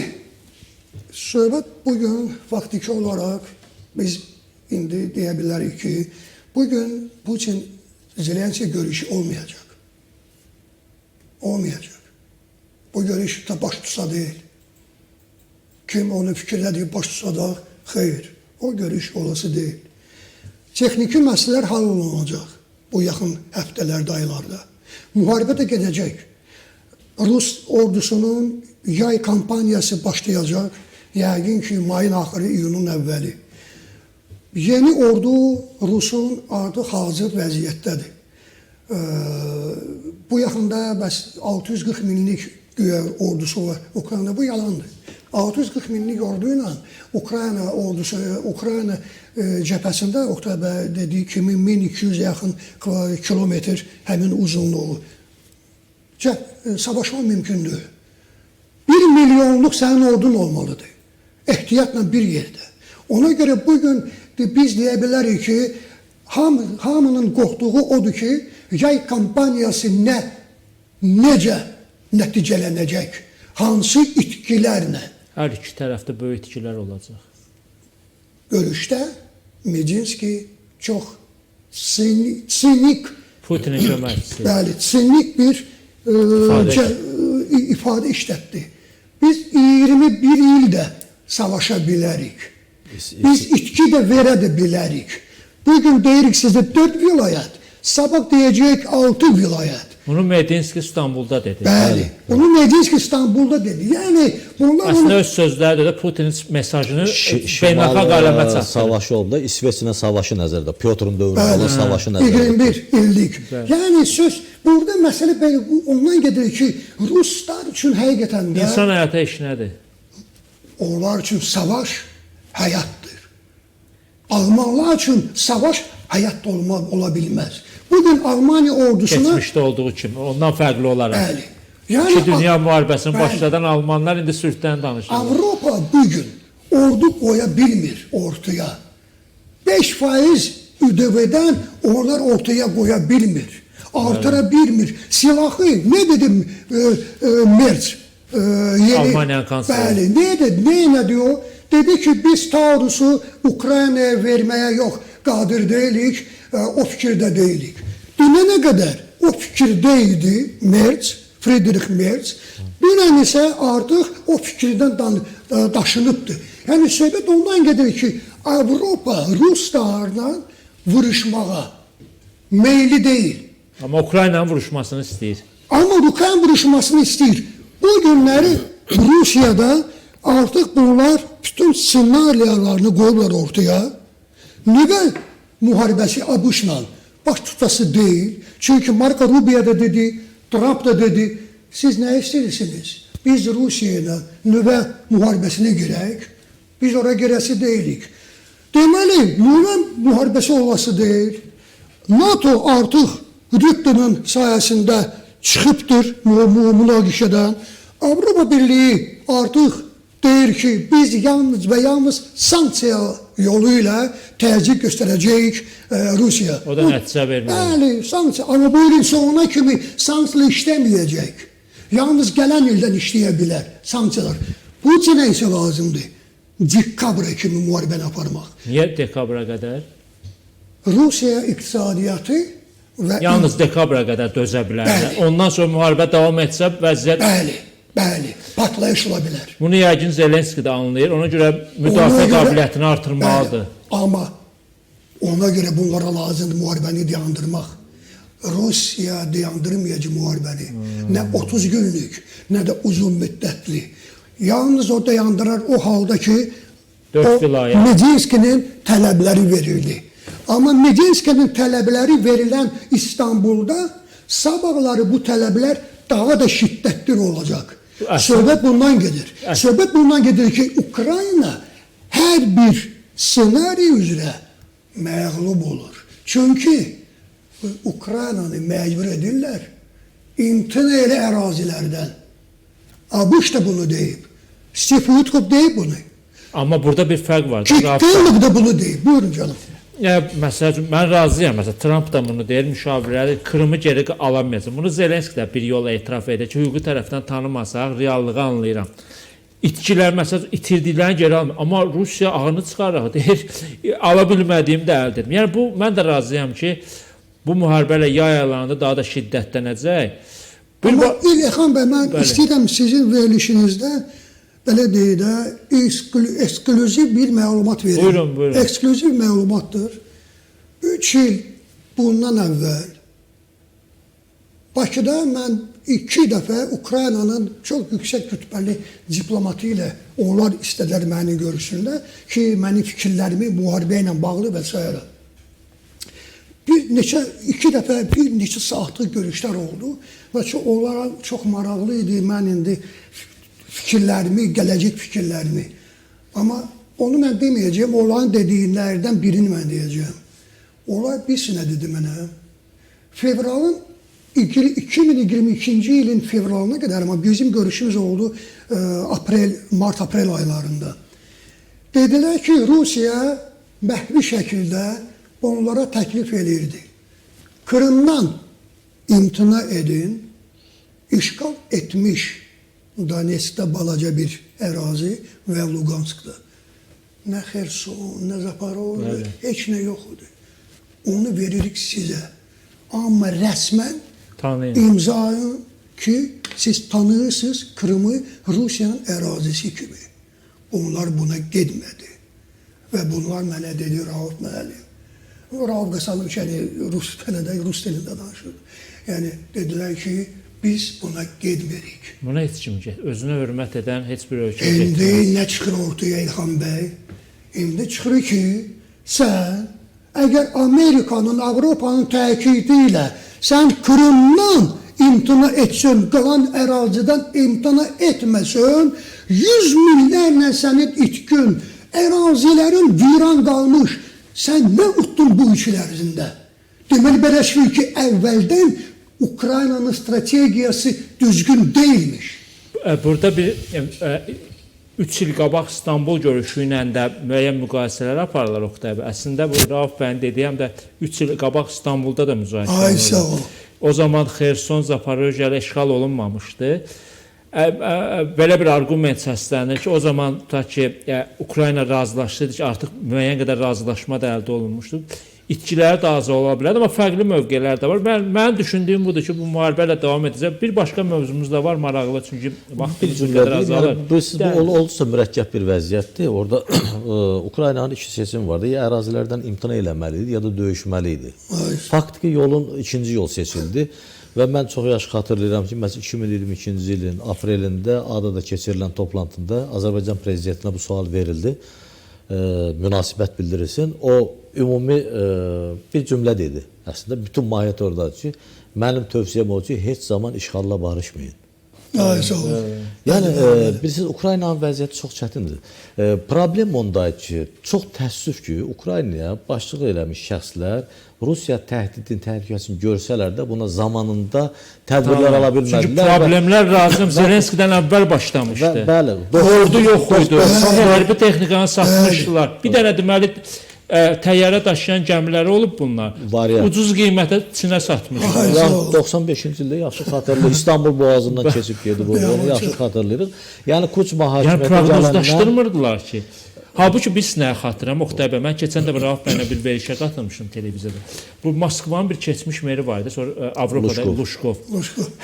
söhbət bugün faktiki olaraq biz indi deyə bilərik ki, bugün Putin Zelenski görüşü olmayacaq. Olmayacaq. Bu görüş də baş tutsa deyil. Kim onu fikirlədiyi baş tutsa da xeyr. O görüş olası deyil. Texniki məsələlər hal olunacaq bu yaxın həftələrdə, aylarda. Müharibə də gedəcək. Rus ordusunun yay kampaniyası başlayacaq. Yəqin ki, mayın axırı, iyunun əvvəli. Yeni ordu Rusun artıq hazır vəziyyətdədir. Bu yaxında bəs 640 minlik güya ordusu var Ukrayna. Bu yalandır. 640 minlik orduyla Ukrayna ordusu, Ukrayna cəbhəsində Oktay bəy dediyi kimi 1200 yaxın kilometr həmin uzunluğu savaşmaq mümkündür. 1 milyonluq sənin ordun olmalıdır. Ehtiyatla bir yerdə. Ona görə bugün biz deyə bilərik ki, hamının qorxduğu odur ki, yay kampaniyası necə nəticələnəcək, hansı itkilərlə. Hər iki tərəfdə böyük itkilər olacaq. Görüşdə Medinski çox sinik, Putinin köməkçisi. bəli, sinik bir ifadə işlətdi. Biz 21 ildə savaşa bilərik. Biz itki də verə də bilərik. Bugün deyirik sizə 4 vilayət, sabah deyəcək 6 vilayət. Bunu Medinski İstanbul'da dedi. Bəli, onu Medinski İstanbul'da dedi. Yəni bunlar Aslında öz sözlərdə də Putinin mesajını beynəlxalq aləmə çatdırır. Savaşı oldu. İsveçlə savaşı nəzərdə. Pyotrun dövründə savaşı nəzərdə. 21 illik. Yəni söz burada məsələ belə ondan gedir ki, Ruslar üçün həqiqətən də İnsan həyata iş nədir? onlar üçün savaş həyatdır. Almanlar üçün savaş həyat ola bilməz. Bugün Almaniya ordusuna Keçmişdə olduğu kimi, ondan fərqli olaraq. bəli. Yəni İki Dünya müharibəsini başladan Almanlar indi sülhdən danışır. Avropa bugün ordu qoya bilmir ortaya. 5% ÜDV-dən onlar ortaya qoya bilmir. Artıra bilmir. Silahı nə dedim Merz Almaniyanın kansleri. Bəli, nə diyor? Dedi ki biz Taurus'u Ukrayna'ya verməyə yox, qadir deyilik, o fikirdə deyilik. Dünənə qədər o fikirdeydi Merz, Friedrich Merz. Dünən isə artıq o fikirdən daşınıbdır. Yəni söhbət ondan gedir ki, Avropa Ruslarla vuruşmağa meyli deyil. Amma Ukraynanın vuruşmasını istəyir. Amma Ukrayna vuruşmasını istəyir. Bu günləri Rusiyada artıq bunlar bütün senariyalarını qoyurlar ortaya. Nüvə müharibəsi ABŞ-la baş tutası deyil. Çünki Marco Rubio da dedi, Trump da dedi, siz nə istəyirsiniz? Biz Rusiya ilə nüvə müharibəsinə girək. Biz oraya girəsi deyilik. Deməli, nüvə müharibəsi olması deyil. NATO artıq Rüttənin sayəsində çıxıbdır münaqişədən. Avropa Birliyi artıq deyir ki, biz yalnız və yalnız sanksiya yolu ilə təzyiq göstərəcəyik Rusiya. O da nəticə vermir. Bəli, sanksiya. Amma bu ilin sonuna kimi sanksiya işləməyəcək. Yalnız gələn ildən işləyə bilər sanksiyalar. Bu üçün nə isə lazımdır? Dekabra kimi müharibəni aparmaq. Niyə dekabra qədər? Rusiya iqtisadiyyatı və Yalnız dekabra qədər dözə bilər. Bəli. Ondan sonra müharibə davam etsə vəziyyət... Bəli, partlayış ola bilər. Bunu yəqin Zelenski də anlayır. Ona görə müdafiə qabiliyyətini artırmalıdır. Amma ona görə bunlara lazımdır müharibəni dayandırmaq. Rusiya dayandırmayacaq müharibəni. Nə 30 günlük, nə də uzun müddətli. Yalnız o dayandırar o halda ki, Medinskinin tələbləri verildi. Amma Medinskinin tələbləri verilən İstanbulda sabahları bu tələblər daha da şiddətli olacaq. Söhbət bundan gedir. Söhbət bundan gedir ki, Ukrayna hər bir senari üzrə məğlub olur. Çünki Ukraynanı məcbur edirlər imtina elə ərazilərdən. ABŞ da bunu deyib. Steve Witkoff deyib bunu. Amma burada bir fərq var. Kitlıq da bunu deyib. Buyurun canım. Məsəl üçün, mən razıyam. Məsələn, Trump da bunu deyir, müşavirələri Krımı geri alamayacaq. Bunu Zelenski də bir yola etiraf edir ki, hüquqi tərəfdən tanımasaq, reallığı anlayıram. İtkilər, məsələn, itirdiklərini geri almır. Amma Rusiya ağını çıxaraq deyir, ala bilmədiyim də əldə edim. Yəni, mən də razıyam ki, bu müharibə ilə yay aylarında daha da şiddətlənəcək. Amma İlhan bəy, mən istəyirəm sizin verilişinizdə belə deyək də, eksklüziv bir məlumat verir. Buyurun. Eksklüziv məlumatdır. 3 il bundan əvvəl Bakıda mən 2 dəfə Ukraynanın çox yüksək rütbəli diplomatı ilə onlar istədilər məni görüşsünlər ki, mənim fikirlərimi müharibə ilə bağlı və s. Bir iki dəfə bir neçə saatlıq görüşlər oldu və onlara çox maraqlı idi. Mən indi fikirlərimi, gələcək fikirlərimi. Amma onu mən deməyəcəyəm, onların dediklərdən birini mən deyəcəyim. Onlar bir sinə dedi mənə. Fevralın 2022-ci ilin fevralına qədər, amma bizim görüşümüz oldu mart-aprel aylarında. Dedilər ki, Rusiya məhvi şəkildə onlara təklif edirdi. Krımdan imtina edin, işğal etmiş Donetskdə balaca bir ərazi və Luganskda. Nə Xerson, nə Zaporoj, heç nə yox idi. Onu veririk sizə. Amma rəsmən imzayın ki, siz tanıyırsınız Krımı Rusiyanın ərazisi kimi. Onlar buna getmədi. Və bunlar mənə dedi, Rauf müəllim. Rauf Qasanoviç rus dilində danışırdı. Yəni, dedilər ki, biz buna getmirik. Buna heç kim özünə hörmət edən heç bir ölkə getmir. İndi getmir. nə çıxır ortaya İlham bəy? İndi çıxır ki, sən əgər Amerikanın, Avropanın təkidi ilə sən Krımdan imtina etsin, qalan ərazidən imtina etməsin, 100 minlərlə sənin itkin, ərazilərin viran qalmış. Sən nə utdun bu üç il ərzində? Deməli, belə şey ki, əvvəldən Ukraynanın strategiyası düzgün deyilmiş. Burada bir 3 il qabaq İstanbul görüşü ilə də müəyyən müqayisələr aparırlar Oqtay bəy. Əslində bu Rauf bəyin dediyəm də 3 il qabaq İstanbulda da müzakirə Ay sağ ol. O zaman Xerson, Zaporojye ilə işğal olunmamışdı. Belə bir argument səslənir ki, o zaman tutaq ki, Ukrayna razılaşdı ki, artıq müəyyən qədər razılaşma da əldə olunmuşdu. İtkiləri də az ola bilər, amma fərqli mövqelər də var. Mənim düşündüyüm budur ki, bu müharibə ilə davam edəcək. Bir başqa mövzumuz da var, maraqlı, çünki bir cümlə azalır. Bu oldusa mürəkkəb bir vəziyyətdir. Orada Ukraynanın iki seçimi vardı. Ya ərazilərdən imtina eləməli idi, ya da döyüşməli idi. Faktiki yolun ikinci yol seçildi. Və mən çox yaxşı xatırlayıram ki, məsələn 2022-ci ilin aprelində Adada keçirilən toplantıda Azərbaycan prezidentinə bu sual verildi. Münasibət bildirilsin. O ümumi bir cümlə dedi. Əslində bütün mahiyyət oradadır ki, mənim tövsiyəm o ki, heç zaman işğalla barışmayın. Ay sağ ol. Yəni bilirsiniz, Ukraynanın vəziyyəti çox çətindir. Problem ondadır ki, çox təəssüf ki, Ukraynaya başçılıq eləmiş şəxslər Rusiya təhdidin, təhlükəsini görsələr də buna zamanında tədbirlər ala bilmədilər. Çünki problemlər lazım Zelenskidən əvvəl başlamışdı. Bəli. Ordu yox idi. Hərbi texnikanı satmışdılar. Bir dənə deməli təyyarə daşıyan gəmiləri olub bunlar. Ucuz qiymətə Çinə satmışlar. 95-ci ildə yaxşı xatırlayırıq. İstanbul boğazından keçib gedib orada. Onu yaxşı xatırlayırıq. Yəni Kuçma hakimiyyəti proqnozlaşdırmırdılar ki. Halbuki biz nəyə xatırlayıram, Oqtay bəy, mən keçən dəfə Rauf bəylə bir verişə qatılmışdım televiziyada. Bu Moskvanın bir keçmiş meri var idi, sonra Avropada Luşkov.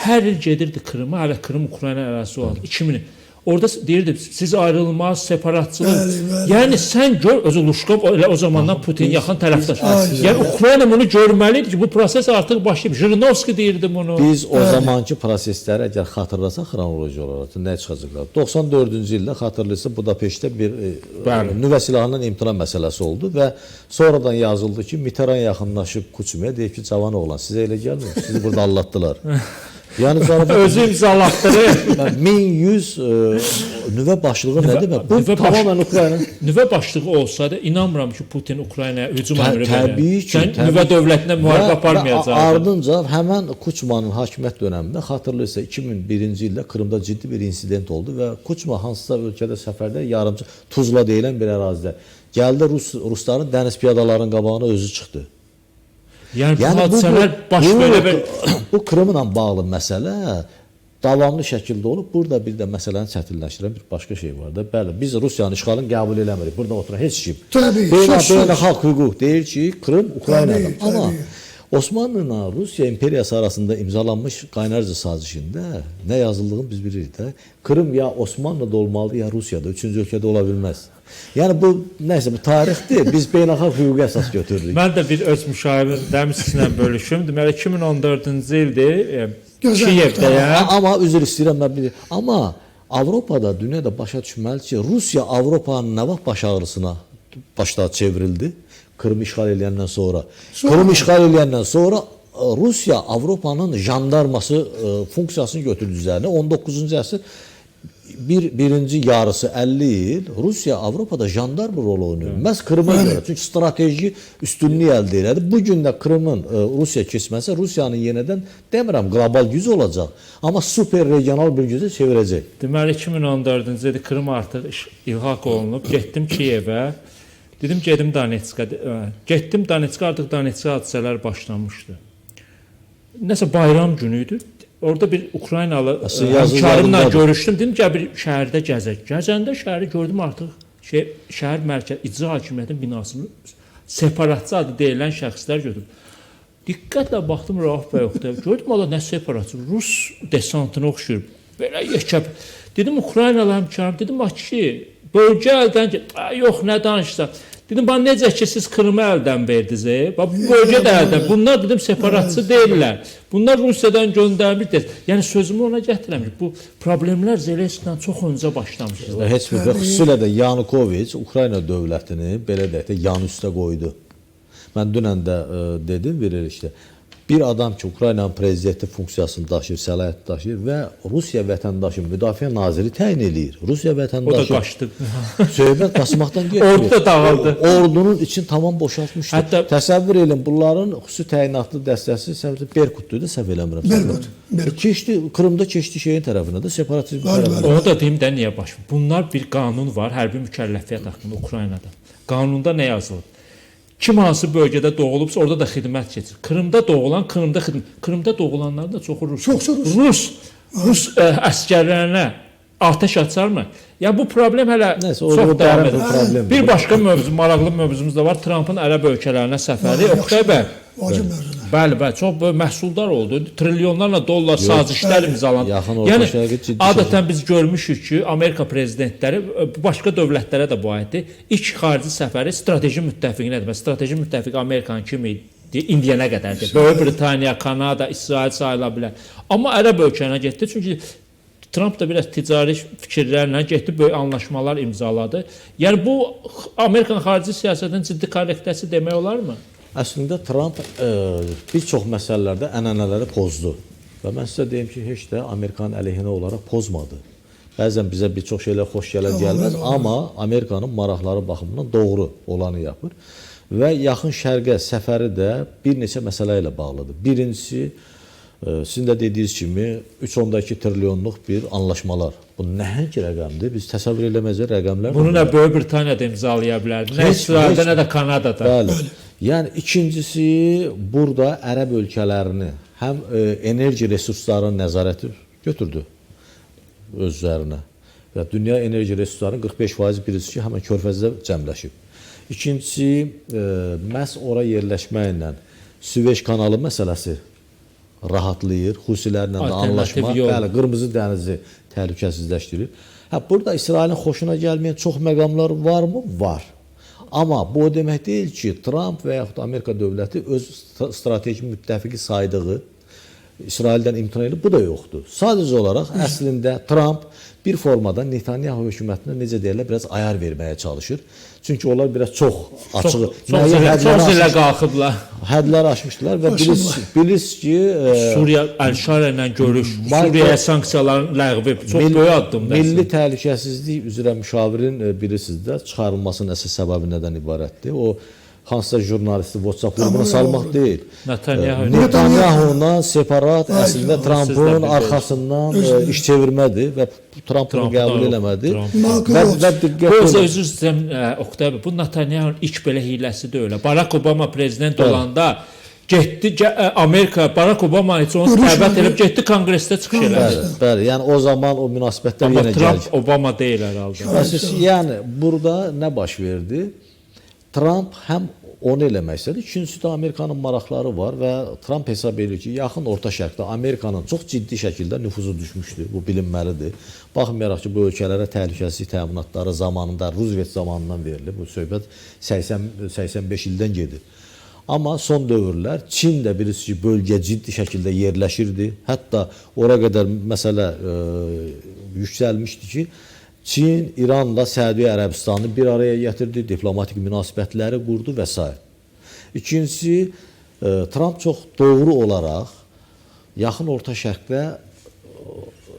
Hər il gedirdi Krıma, hələ Krım Ukrayna ərazisi olan 2000. Orada deyirdi, siz ayrılmaz, separatçılıq. Yəni sən gör, özü Luşkov o zamandan Putin yaxın tərəfdaş. Yəni Ukrayna bunu görməli idi ki, bu proses artıq başlayıb. Jirinovski deyirdi bunu. Biz o zamanki prosesləri əgər xatırlasaq xronoloji olaraq nə çıxacaqlar? 94-cü ildə xatırlayırsa Budapeştdə bir nüvə silahının imtina məsələsi oldu və sonradan yazıldı ki, Mitterrand yaxınlaşıb Kuçmaya deyib ki, cavan oğlan, sizə elə gəlmir, sizi burada allatdılar. Yəni özü imzalatdırır. 1100 nüvə başlığı nə demək? Bu tamamilə Ukrayna. Nüvə başlığı olsa da inanmıram ki, Putin Ukraynaya hücum əmri verir. Təbii ki, nüvə dövlətinə müharibə aparmayacaq. Ardınca həmən Kuçmanın hakimiyyət dövründə xatırlayırsa 2001-ci ildə Krımda ciddi bir insident oldu və Kuçma hansısa ölkədə səfərdə yarımçı Tuzla deyilən bir ərazidə gəldi, Rusların dəniz piyadalarının qabağına özü çıxdı. Yəni bu hadisələr baş belə bir... Bu Krımla bağlı məsələ davamlı şəkildə olub. Burada bir də məsələni çətinləşdirən bir başqa şey var da. Bəli, biz Rusiyanın işğalını qəbul eləmirik. Burada oturan heç kim. Beynəlxalq hüquq deyir ki, Krım Ukraynadır. Amma Osmanlı ilə Rusiya imperiyası arasında imzalanmış Qaynarca sazişində nə yazıldığını biz bilirik də. Krım ya Osmanlı'da olmalı, ya Rusiyada, üçüncü ölkədə ola bilməz. Yəni bu nəsə bu tarixdir. Biz beynəlxalq hüquqi əsas götürürük. Mən də bir öz müşavirəm sizinlə bölüşüm. Deməli 2014-cü ildir Kiyevdə. Amma üzr istəyirəm mən bir. Amma Avropada, dünyada başa düşməli ki, Rusiya Avropanın nə vaxt baş ağrısına başda çevrildi. Krımı işğal edəndən sonra. Krımı işğal edəndən sonra Rusiya Avropanın jandarması funksiyasını götürdü üzərinə. 19-cu əsr birinci yarısı 50 il Rusiya Avropada jandarm rolu oynayır. Məhz Krıma görə. Çünki strateji üstünlük əldə elədi. Bu gün də Krımın Rusiya keçməsi Rusiyanın yenidən demirəm qlobal güc olacaq, amma super regional bir gücə çevirəcək. Deməli 2014-cü ildə Krım artıq ilhaq olunub. Getdim Kiyevə. Dedim gedim Donetskə. Getdim Donetskə, artıq Donetskə hadisələr başlamışdı. Nəsə bayram günü idi. Orada bir Ukraynalı həmkarımla görüşdüm. Dedim ki, bir şəhərdə gəzək. Gəzəndə şəhəri gördüm artıq şəhər mərkəzi icra hakimiyyətinin binasını separatçı adı deyilən şəxslər gördüm. Diqqətlə baxdım Rauf bəy Oqtay. Gördüm o da nə separatçı, Rus desantına oxşuyur. Belə yekəb. Dedim Ukraynalı həmkarım, dedim ki, bölgə əldən ki, yox nə danışsa. Dedim, bana necə ki, siz Krımı əldən verdiniz, bu bölgə də əldən. Bunlar dedim separatçı deyirlər. Bunlar Rusiyadan göndərmir. Yəni sözümü ona gətirəm ki, bu problemlər Zelenskidən çox öncə başlamışdı. Heç bir xüsusilə də Yanukoviç Ukrayna dövlətini belə deyək də yan üstə qoydu. Mən dünən də dedim, verilişdə. Bir adam ki, Ukraynanın prezidenti funksiyasını daşıyır, səlahiyyət daşıyır və Rusiya vətəndaşı müdafiə naziri təyin eləyir. Rusiya vətəndaşı... O da qaçdı. Söhbət qaçmaqdan getmir. Ordu da dağıldı. Ordunun için tamam boşaltmışdı. Hətta... Təsəvvür edin, bunların xüsusi təyinatlı dəstəsi Berkut'duydu, səhv eləmirəm. Berkut. Keçdi, Krımda keçdi şeyin tərəfinə də, separatizm tərəfinə. Onu da deyim də niyə baş. Bunlar bir qanun var, hərbi mükəlləfiyyət haqqında Ukraynada. Qanunda nə yazılıb? Kim hansı bölgədə doğulubsa orada da xidmət keçir. Krımda doğulan, Krımda xidmət. Krımda doğulanlar da çoxu Rus. Rus əsgərlərinə atəş açarmı? Ya bu problem hələ çox davam edir. Bir başqa mövzu, maraqlı mövzumuz da var. Trampın ərəb ölkələrinə səfəri. Oqtay bəy. Bəli, çox böyük məhsuldar oldu. Trilyonlarla dollar sazişlər imzalandı. Yəni adətən biz görmüşük ki, Amerika prezidentləri başqa dövlətlərə də bu aiddir. İlk xarici səfəri strateji müttəfiqinədir. Strateji müttəfiq Amerikanın kimi indiyənə qədərdir. Böyük Britaniya, Kanada, İsrail sayıla bilər. Amma ərəb ölkələrinə getdi. Çünki Trump da biraz ticari fikirlərlə getdi, böyük anlaşmalar imzaladı. Yəni bu Amerikanın xarici siyasətinin ciddi korrektəsi demək olarmı? Əslində Trump bir çox məsələlərdə ənənələri pozdu. Və mən sizə deyim ki, heç də Amerikanın əleyhinə olaraq pozmadı. Bəzən bizə bir çox şeylər xoş gələr gəlməz, amma Amerikanın maraqları baxımından doğru olanı yapır. Və yaxın şərqə səfəri də bir neçə məsələ ilə bağlıdır. Birincisi, sizin də dediyiniz kimi 3.2 trilyonluq bir anlaşmalar. Bu nəhəng rəqəmdir. Biz təsəvvür eləməyəcək rəqəmlər. Bunu nə Böyük Britaniyada imzalaya bilərdi, nə İsraildə, nə də Kanadada. Bəli. Yəni ikincisi, burada ərəb ölkələrini həm enerji resurslarının nəzarəti götürdü öz üzərinə. Və dünya enerji resurslarının 45% birisi ki, həmən Körfəzdə cəmləşib. İkincisi, məhz ora yerləşməklə Süveyş kanalı məsələsi rahatlayır, Husilərlə də anlaşma, bəli, Qırmızı dənizi təhlükəsizləşdirir. Burada İsrailin xoşuna gəlməyən çox məqamlar varmı? Var. Amma bu o demək deyil ki, Trump və yaxud Amerika dövləti öz strateji müttəfiqi saydığı İsraildən imtina edir. Bu da yoxdur. Sadəcə olaraq əslində Trump bir formada Netanyahu hökumətinə necə deyirlər, biraz ayar verməyə çalışır. Çünki onlar biraz çox açıq, çox zilə qalxıblar. Hədləri aşmışdılar və bilirsiniz ki, Suriya Əl-Şara ilə görüş, Suriyaya sanksiyaların ləğvi çox böyük addımdır. Milli təhlükəsizlik üzrə müşavirin bilirsiniz də çıxarılmasının əsas səbəbi nədən ibarətdir? O hansısa jurnalisti WhatsApp qrupuna salmaq deyil. Netanyahu-la separat əslində Trumpın arxasından iş çevirmədir və Trump bunu qəbul eləmədi. Və diqqət özür istəyirəm, Oqtay bəy, bu Netanyahunun ilk belə hiləsi də öyle. Barack Obama prezident olanda getdi Amerika, Barack Obama heç onu dəvət edib getdi konqresdə çıxış elədi. Bəli, yəni o zaman o münasibətlər yenə gəlir. Amma Trump Obama deyil herhalde. Yəni burada nə baş verdi? Trump həm onu eləmək istədi. İkincisi də Amerikanın maraqları var və Trump hesab edir ki, yaxın Orta Şərqdə Amerikanın çox ciddi şəkildə nüfuzu düşmüşdür. Bu bilinməlidir. Baxmayaraq ki, bu ölkələrə təhlükəsizlik təminatları zamanında, Roosevelt zamanından verilir. Bu söhbət 85 ildən gedir. Amma son dövrlər Çin də birisi ki, bölgə ciddi şəkildə yerləşirdi. Hətta ora qədər məsələ yüksəlmişdi ki, Çin, İranla Səudiyyə Ərəbistanı bir araya gətirdi, diplomatik münasibətləri qurdu və s. İkincisi, Trump çox doğru olaraq yaxın Orta Şərqdə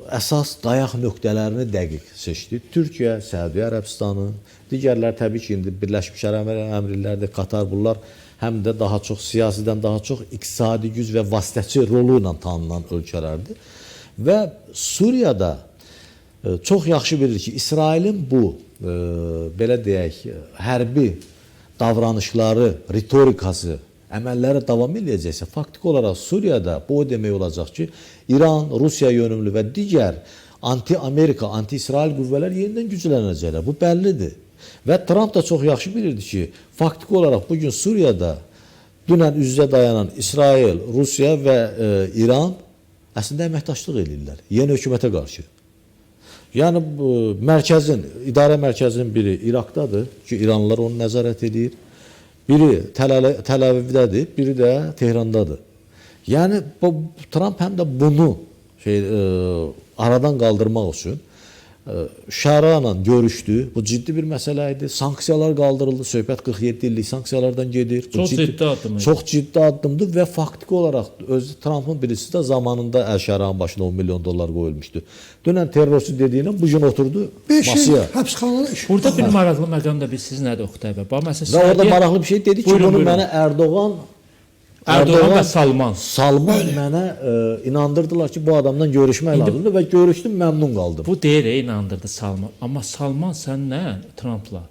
əsas dayaq nöqtələrini dəqiq seçdi. Türkiyə, Səudiyyə Ərəbistanı, digərlər təbii ki, indi Birləşmiş Ərəb Əmirlikləri, Qatar, bunlar həm də daha çox siyasidən daha çox iqtisadi güc və vasitəçi rolu ilə tanınan ölkələrdir. Və Suriyada çox yaxşı bilir ki, İsrailin bu, belə deyək, hərbi davranışları, ritorikası, əməlləri davam edəcəksə, faktiki olaraq Suriyada bu o demək olacaq ki, İran, Rusiya yönümlü və digər anti-Amerika, anti-İsrail qüvvələr yenidən güclənəcəklər. Bu bəllidir. Və Trump da çox yaxşı bilirdi ki, faktiki olaraq bugün Suriyada dünən üz-üzə dayanan İsrail, Rusiya və İran əslində əməkdaşlıq edirlər yeni hökumətə qarşı. Yəni idarə mərkəzinin biri İraqdadır ki, İranlılar onu nəzarət edir. Biri Təl-Əvivdədir, biri də Tehrandadır. Yəni Trump həm də bunu aradan qaldırmaq üçün Şara ilə görüşdü. Bu ciddi bir məsələ idi. Sanksiyalar qaldırıldı. Söhbət 47 illik sanksiyalardan gedir. Çox ciddi addımdır. Çox ciddi addımdır və faktiki olaraq özü Trumpın birisi də zamanında Əl-Şara'nın başına 10 milyon dollar qoyulmuşdu. Dünən terrorçu dediyindən bu gün oturdu 5 il masaya. həbsxanada iş. Burada bir maraqlı məqam da siz nədir Oqtay bəy? Və orada maraqlı bir şey dedi ki, bunu mənə Erdoğan və Salman mənə inandırdılar ki, bu adamdan görüşmək lazımdır və görüşdüm, məmnun qaldım. Bu deyir, inandırdı Salman. Amma Salman sənlə Trumpla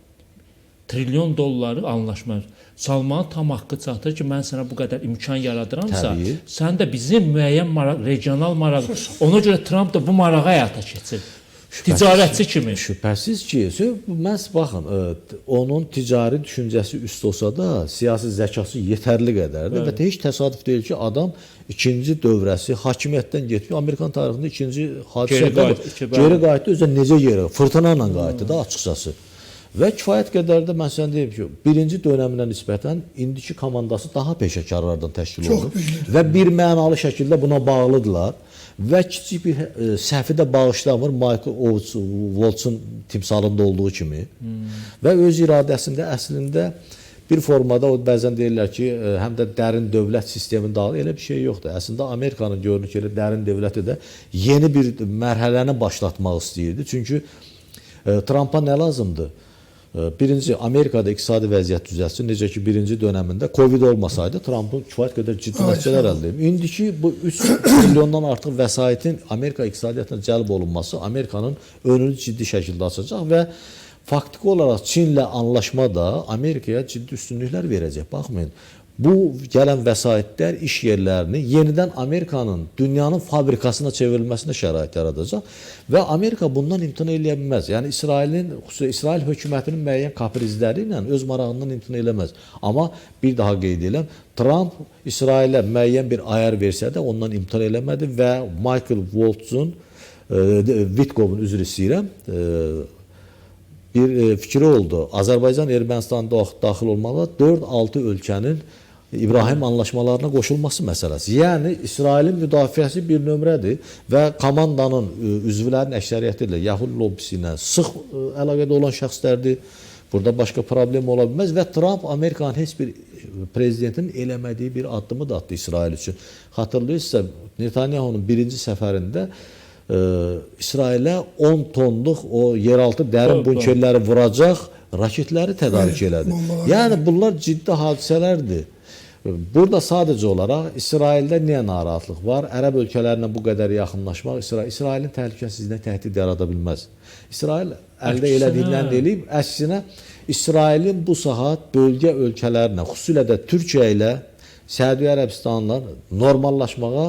trilyon dolları anlaşma. Salmanın tam haqqı çatır ki, mən sənə bu qədər imkan yaradıramsa, Təbii. sən də bizim müəyyən maraq, regional maraq, ona görə Trump da bu marağı həyata keçir. Ticarətçi kimi. Şübhəsiz ki, məhz baxın, onun ticari düşüncəsi üst olsa da, siyasi zəkası yetərli qədərdir və heç təsadüf deyil ki, adam ikinci dövrəsi hakimiyyətdən getmir. Amerikan tarixində ikinci hadisə geri qayıtdı, özə necə yeri, fırtına ilə qayıtdı da açıqcası. Və kifayət qədər də mən sənə deyim ki, birinci dönəminə nisbətən indiki komandası daha peşəkarlardan təşkil olunur və bir mənalı şəkildə buna bağlıdırlar. Və kiçik bir səhvi də bağışlamır Michael Waltz'un timsalında olduğu kimi. Və öz iradəsində əslində bir formada o bəzən deyirlər ki, həm də dərin dövlət sistemində elə bir şey yoxdur. Əslində Amerikanın görünür ki, dərin dövləti də yeni bir mərhələni başlatmaq istəyirdi. Çünki Trumpa nə lazımdır? Birinci, Amerikada iqtisadi vəziyyət düzəlsin. Necə ki, birinci dönəmində Covid olmasaydı, Trumpın kifayət qədər ciddi nəticələr əldə edib. İndiki bu 3 milyondan artıq vəsaitin Amerika iqtisadiyyatına cəlb olunması Amerikanın önünü ciddi şəkildə açacaq və faktiki olaraq Çinlə anlaşma da Amerikaya ciddi üstünlüklər verəcək. Baxmayın, bu gələn vəsaitlər iş yerlərini yenidən Amerikanın dünyanın fabrikasına çevrilməsinə şərait yaradacaq və Amerika bundan imtina eləyə bilməz. Yəni İsrail hökumətinin müəyyən kaprizləri ilə öz marağından imtina eləməz. Amma bir daha qeyd edirəm, Trump İsrailə müəyyən bir ayar versə də ondan imtina eləmədi və Michael Waltz'un, Witkov'un üzr istəyirəm, bir fikri oldu. Azərbaycan Ermənistan daxil olmalı 4-6 ölkənin İbrahim anlaşmalarına qoşulması məsələsi. Yəni İsrailin müdafiəsi bir nömrədir və komandanın üzvlərinin əksəriyyəti ilə Yahudi lobbisi ilə sıx əlaqədə olan şəxslərdir. Burada başqa problem ola bilməz və Trump Amerikanın heç bir prezidentin eləmədiyi bir addımı da atdı İsrail üçün. Xatırlayırsınızsa Netanyahu'nun birinci səfərində İsrailə 10 tonluq o yeraltı dərin bunkerləri vuracaq raketləri tədarik elədi. Yəni bunlar ciddi hadisələrdir. Burada sadəcə olaraq İsraildə niyə narahatlıq var? Ərəb ölkələrinə bu qədər yaxınlaşmaq İsrailin təhlükəsizliyinə təhdid yarada bilməz. İsrail əldə elədiyindən deyilib, əksinə İsrailin bu saat bölgə ölkələrinə, xüsusilə də Türkiyə ilə, Səudiyyə Ərəbistanla normallaşmağa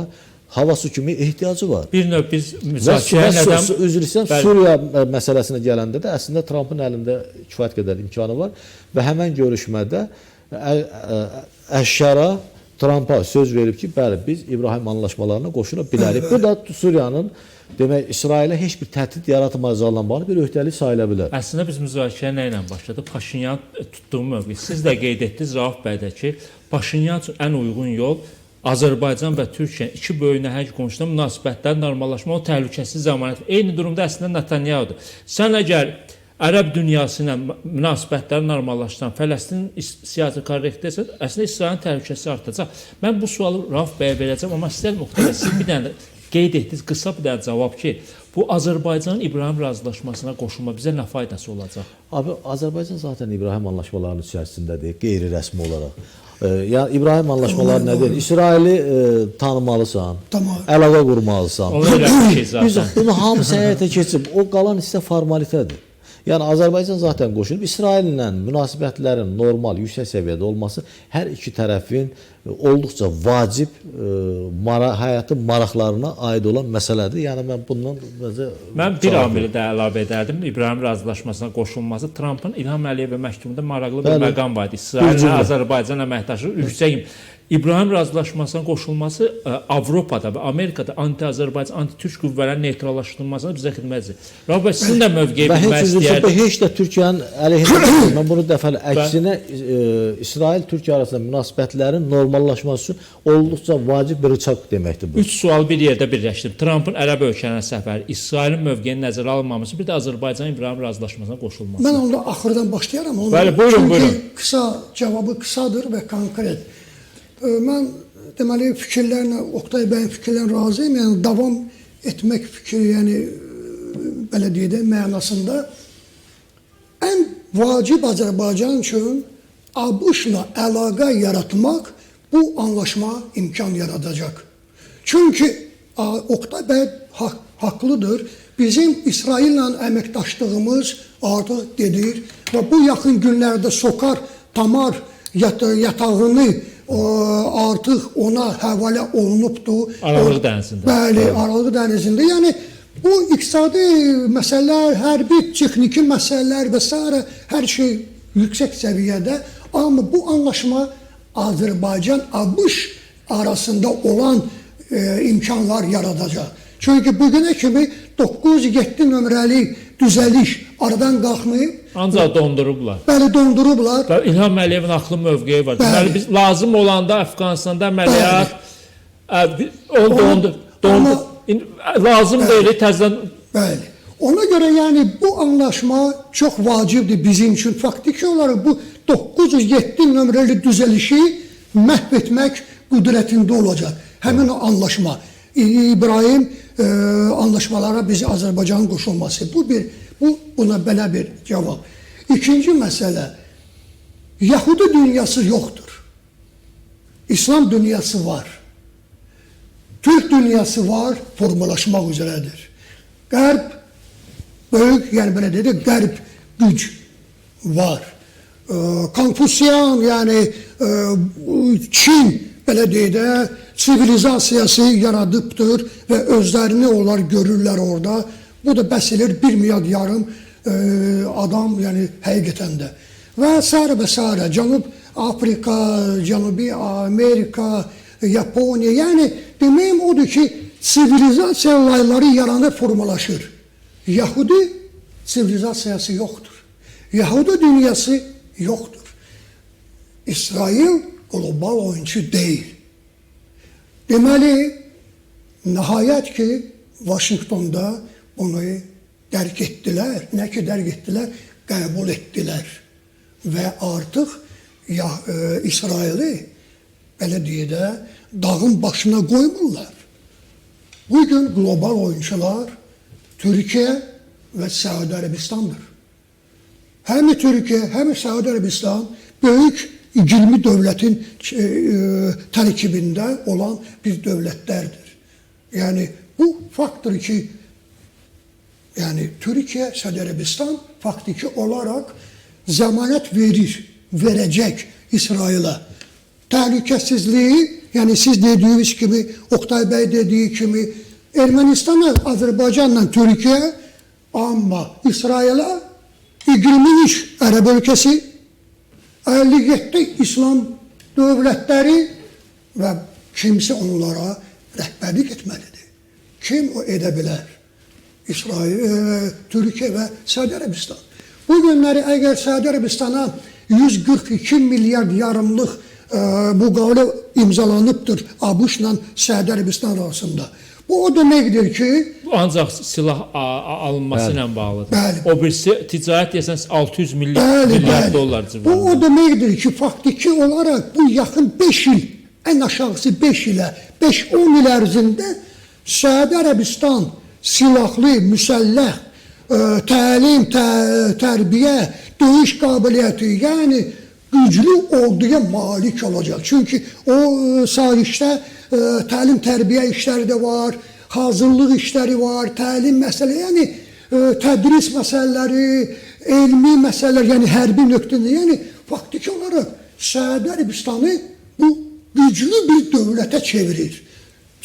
havası kimi ehtiyacı var. Bir növ biz müzakirə üzr istəyirəm, Suriya məsələsinə gələndə də əslində Trumpın əlində kifayət qədər imkanı var və həmən görüşmədə Əş-Şara Trumpa söz verib ki, bəli, biz İbrahim anlaşmalarına qoşula bilərik. Bu da Suriyanın demək İsrailə heç bir təhdid yaratmayacağına bağlı bir öhdəlik sayıla bilər. Əslində biz müzakirə nə ilə başladıq? Paşinyan tutduğu mövqe. Siz də qeyd etdiniz Rauf bəy də ki, Paşinyan üçün ən uyğun yol Azərbaycan və Türkiyə iki böyük nəhəng qonşuda münasibətlərin normallaşma, o təhlükəsiz zəmanət. Eyni durumda əslində Netanyahu'dur. Sən əgər Ərəb dünyası ilə münasibətləri normallaşdıran Fələstin siyasi korrektiyası əslində İsrailin təhlükəsi artacaq. Mən bu sualı Rauf bəyə verəcəm, amma istəyirəm Oqtay, siz bir dənə qeyd etdiniz, qısa bir dənə cavab ki, bu Azərbaycanın İbrahim razılaşmasına qoşulma bizə nə faydası olacaq? Abi, Azərbaycan zaten İbrahim anlaşmalarının içərisindədir, qeyri-rəsmi olaraq. Yəni İbrahim anlaşmaları nədir? İsraili tanımalısan, əlaqə qurmalısan. Onu elədik ki, zaten. Biz bunu hamısı həyata keçib, o qalan hissə formalitədir. Yəni Azərbaycan zaten qoşulub, İsraillə münasibətlərin normal, yüksək səviyyədə olması hər iki tərəfin olduqca vacib həyatın maraqlarına aid olan məsələdir. Yəni mən bundan Mən bir amili də əlavə edərdim. İbrahim razılaşmasına qoşulması Trampın İlham Əliyevə məktubunda maraqlı bir məqam var idi. İsraillə Azərbaycan əməkdaşlığı yüksək İbrahim razılaşmasına qoşulması Avropada və Amerikada anti-Azərbaycan, anti-Türk qüvvələrin neytrallaşdırılmasına bizə xidmət edir. Rauf bəy, sizin də mövqeyi bilmək istəyərdim. Heç də Türkiyənin əleyhinə deyil. Mən bunu dəfəli əksinə İsrail-Türkiyə arasında münasibətlərin normallaşması üçün olduqca vacib bir rıçaq deməkdir bu. 3 sual bir yerdə birləşdirib. Trampın ərəb ölkələrə səfəri, İsrailin mövqeyinin nəzərə alınmaması, bir də Azərbaycan İbrahim razılaşmasına qoşulması. Mən onda axırdan başlayaram. Bəli, buyurun, buyurun. Cavabı qısadır və konkret. Mən deməli fikirlərlə, Oqtay bəyin fikirlərlə razıyam. Yəni davam etmək fikri, yəni belə deyək, mənasında ən vacib Azərbaycan üçün ABŞ-la əlaqə yaratmaq bu anlaşma imkan yaradacaq. Çünki Oqtay bəy haqlıdır. Bizim İsraillə əməkdaşlığımız artıq gedir və bu yaxın günlərdə Sokar Tamar yatağını artıq ona həvalə olunubdur. Aralıq dənizində. Bəli, Aralıq dənizində. Yəni bu iqtisadi məsələlər, hərbi, texniki məsələlər və s. hər şey yüksək səviyyədə. Amma bu anlaşma Azərbaycan-ABŞ arasında olan imkanlar yaradacaq. Çünki bugünə kimi 907 nömrəli düzəliş aradan qalxmayıb. Ancaq dondurublar. Bəli, dondurublar. Və İlham Əliyevin haqlı mövqeyi var. Deməli, biz lazım olanda Əfqanistanda əməliyyat lazım deyil, təzədən. Bəli. Ona görə yəni bu anlaşma çox vacibdir bizim üçün. Faktiki olaraq bu 907 nömrəli düzəlişi məhv etmək qüdrətində olacaq. Həmin o anlaşma. İbrahim anlaşmalara bizi Azərbaycanın qoşulması. Buna belə bir cavab. İkinci məsələ, Yahudi dünyası yoxdur. İslam dünyası var. Türk dünyası var, formalaşmaq üzrədir. Qərb, böyük, yəni belə deyək, qərb güc var. Konfusyan, yəni Çin, belə deyək, sivilizasiyası yaradıbdır və özlərini onlar görürlər orada. Bu da bəs edir 1,5 milyard adam, yəni həqiqətən də. Və s. Cənub Afrika, Cənubi Amerika, Yaponiya, yəni deməyim odur ki, sivilizasiya layları yaranır, formalaşır. Yahudi sivilizasiyası yoxdur. Yahudi dünyası yoxdur. İsrail qlobal oyunçu deyil. Deməli, nəhayət ki, Vaşinqtonda onu dərk etdilər. Nə ki dərk etdilər, qəbul etdilər. Və artıq İsraili, belə deyək də, dağın başına qoymurlar. Bugün qlobal oyunçular Türkiyə və Səudi Ərəbistandır. Həm Türkiyə, həm Səudi Ərəbistan böyük 20 dövlətin tərkibində olan bir dövlətlərdir. Yəni, bu faktdır ki, yəni Türkiyə, Səudi Ərəbistan faktiki olaraq zəmanət verəcək İsrailə. Təhlükəsizliyi, yəni siz dediyiniz kimi, Oqtay bəy dediyi kimi, Ermənistan'a, Azərbaycanla Türkiyə, amma İsrailə 23 Ərəb ölkəsi, 57 İslam dövlətləri və kimsə onlara rəhbərlik etməlidir. Kim o edə bilər? İsrail, Türkiyə və Səudi Ərəbistan. Bu günləri əgər Səudi Ərəbistana 142 milyard yarımlıq müqavilə imzalanıbdır ABŞ-la Səudi Ərəbistan arasında. Bu o deməkdir ki, Bu ancaq silah alınması ilə bağlıdır. Bəli. O birisi ticarət desəniz 600 bəli, milyard dollar Bu civarında. o deməkdir ki, faktiki olaraq bu yaxın 5 il, ən aşağısı 5 ilə, 5-10 il ərzində Səudi Ərəbistan silahlı, müsəlləh, təlim, tərbiyə, döyüş qabiliyyəti, yəni güclü orduya malik olacaq. Çünki o sahişdə təlim, tərbiyə işləri də var, hazırlıq işləri var, təlim məsələləri, yəni tədris məsələləri, elmi məsələlər, yəni hərbi nöqtədə, yəni faktiki olaraq Səudi Ərəbistanı bu güclü bir dövlətə çevirir.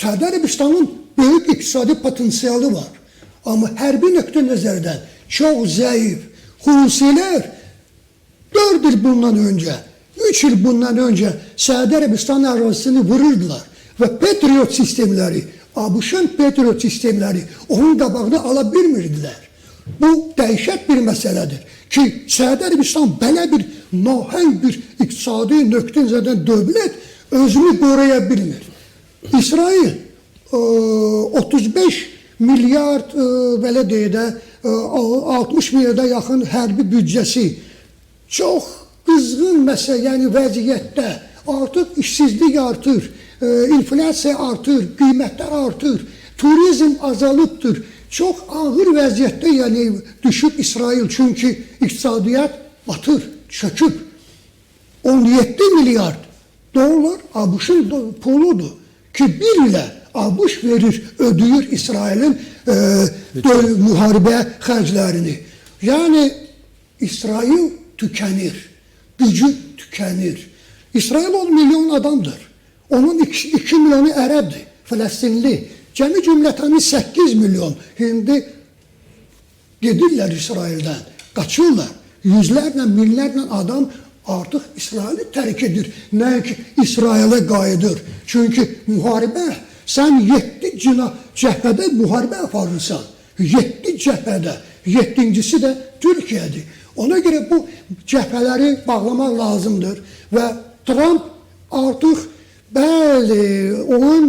Səudi Ərəbistanın böyük iqtisadi potensialı var. Amma hərbi nöqtə nəzərdən çox zəif. Husilər 4 il bundan öncə, 3 il bundan öncə Səudi Ərəbistan ərazisini vururdular və Patriot sistemləri, ABŞ-ın Patriot sistemləri onun qabağını ala bilmirdilər. Bu dəhşət bir məsələdir ki, Səudi Ərəbistan belə bir nahəng bir iqtisadi nöqtə-nəzərdən dövlət özünü qoruya bilmir. İsrail 35 milyard belə deyək də 60 milyarda yaxın hərbi büdcəsi çox qızğın məsələ, yəni vəziyyətdə artıq işsizlik artır, inflyasiya artır, qiymətlər artır, turizm azalıbdır. Çox ağır vəziyyətdə yəni düşüb İsrail, çünki iqtisadiyyat batır, çöküb. 17 milyard dollar ABŞ-ın puludur ki, bir ilə ABŞ verir, ödəyir İsrailin müharibə xərclərini. Yəni İsrail tükənir, gücü tükənir. İsrail 10 milyon adamdır. Onun 2 milyonu ərəbdir, Fələstinli. Cəmi cümlətəni 8 milyon. İndi gedirlər İsraildən, qaçırlar. Yüzlərlə, minlərlə adam artıq İsraili tərk edir. Nəinki İsrailə qayıdır. Çünki müharibə, sən 7 cəbhədə müharibə aparırsan. 7 cəbhədə. 7-cisi də Türkiyədir. Ona görə bu cəbhələri bağlamaq lazımdır. Və Trump artıq bəli, onun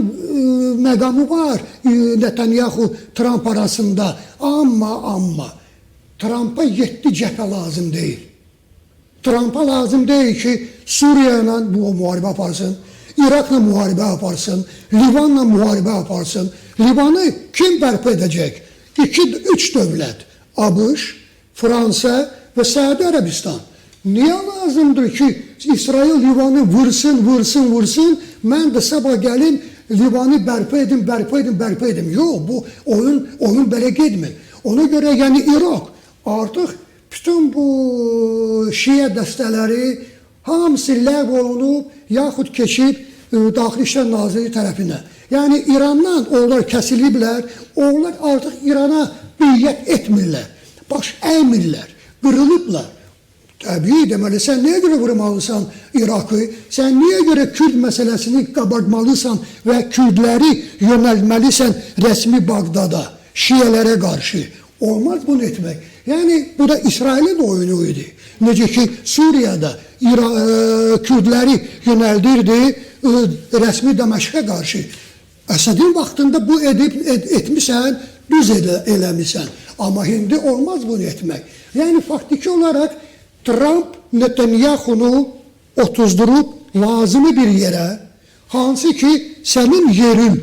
məqamı var Netanyahu-Trump arasında. Amma Trump'a 7 cəbhə lazım deyil. Trump'a lazım deyil ki, Suriya ilə bu müharibə aparsın, İraqla müharibə aparsın, Livanla müharibə aparsın. Livanı kim bərpa edəcək? 2-3 dövlət. ABŞ, Fransa və Səudi Ərəbistan. Niyə lazımdır ki, İsrail Livanı vursun, mən də sabah gəlim, Livanı bərpa edim. Yox, bu oyun belə getmir. Ona görə yəni İraq artıq bütün bu Şiə dəstələri hamısı ləğv olunub, yaxud keçib Daxili İşlər Naziri tərəfinə. Yəni İrandan onlar kəsiliblər, onlar artıq İrana biyyət etmirlər, baş əymirlər, qırılıblar. Təbii, deməli, sən niyə görə vurmalısan İraqı, sən niyə görə Kürd məsələsini qabartmalısan və Kürdləri yönəlməlisən rəsmi Bağdada, Şiələrə qarşı. Olmaz bunu etmək. Yəni, bu da İsrailin oyunu idi. Necə ki, Suriyada Kürdləri yönəldirdi rəsmi Dəməşqə qarşı. Əsədin vaxtında bu etmişsən, düz eləmişsən. Amma indi olmaz bunu etmək. Yəni, faktiki olaraq Trump Netanyahunu otuzdurub lazımi bir yerə, hansı ki, sənin yerin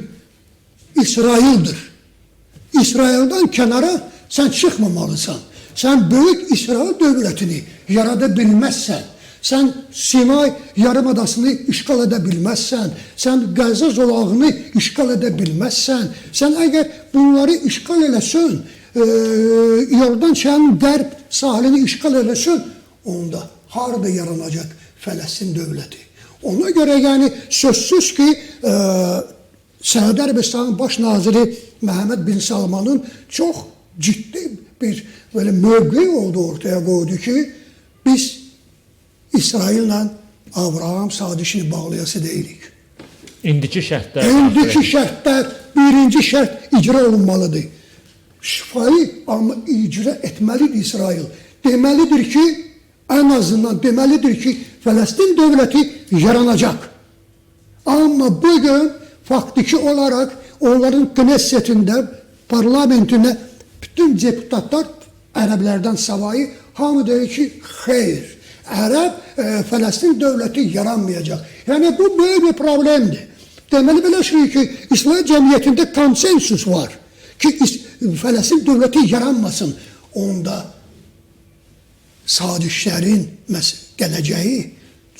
İsraildir. İsraildən kənara sən çıxmamalısan. Sən böyük İsrail dövlətini yarada bilməzsən. Sən Sinay yarımadasını işğal edə bilməzsən. Sən Qəzza zolağını işğal edə bilməzsən. Sən əgər bunları işğal eləsən, Yordan çayının qərb sahilini işğal eləsən, onda harada yaranacaq Fələstin dövləti? Ona görə yəni sözsüz ki, Səudi Ərəbistanın baş naziri Məhəmməd bin Salmanın çox ciddi bir böyle mövqeyi oldu, ortaya qoydu ki, biz İsraillə Abraham sadişini bağlayası deyilik. İndiki şərtlər. İndiki şərtlər, birinci şərt icra olunmalıdır. Şifayı amma icra etməlidir İsrail. Deməlidir ki, ən azından deməlidir ki, Fələstin dövləti yaranacaq. Amma bugün faktiki olarak onların Knessetində, parlamentində bütün deputatlar ərəblərdən savayı hamı deyir ki, xeyr, Ərəb-Fələstin dövləti yaranmayacaq. Yəni, bu böyük bir problemdir. Deməli, belə şey ki, İsrail cəmiyyətində konsensus var ki, Fələstin dövləti yaranmasın. Onda sadişlərin gələcəyi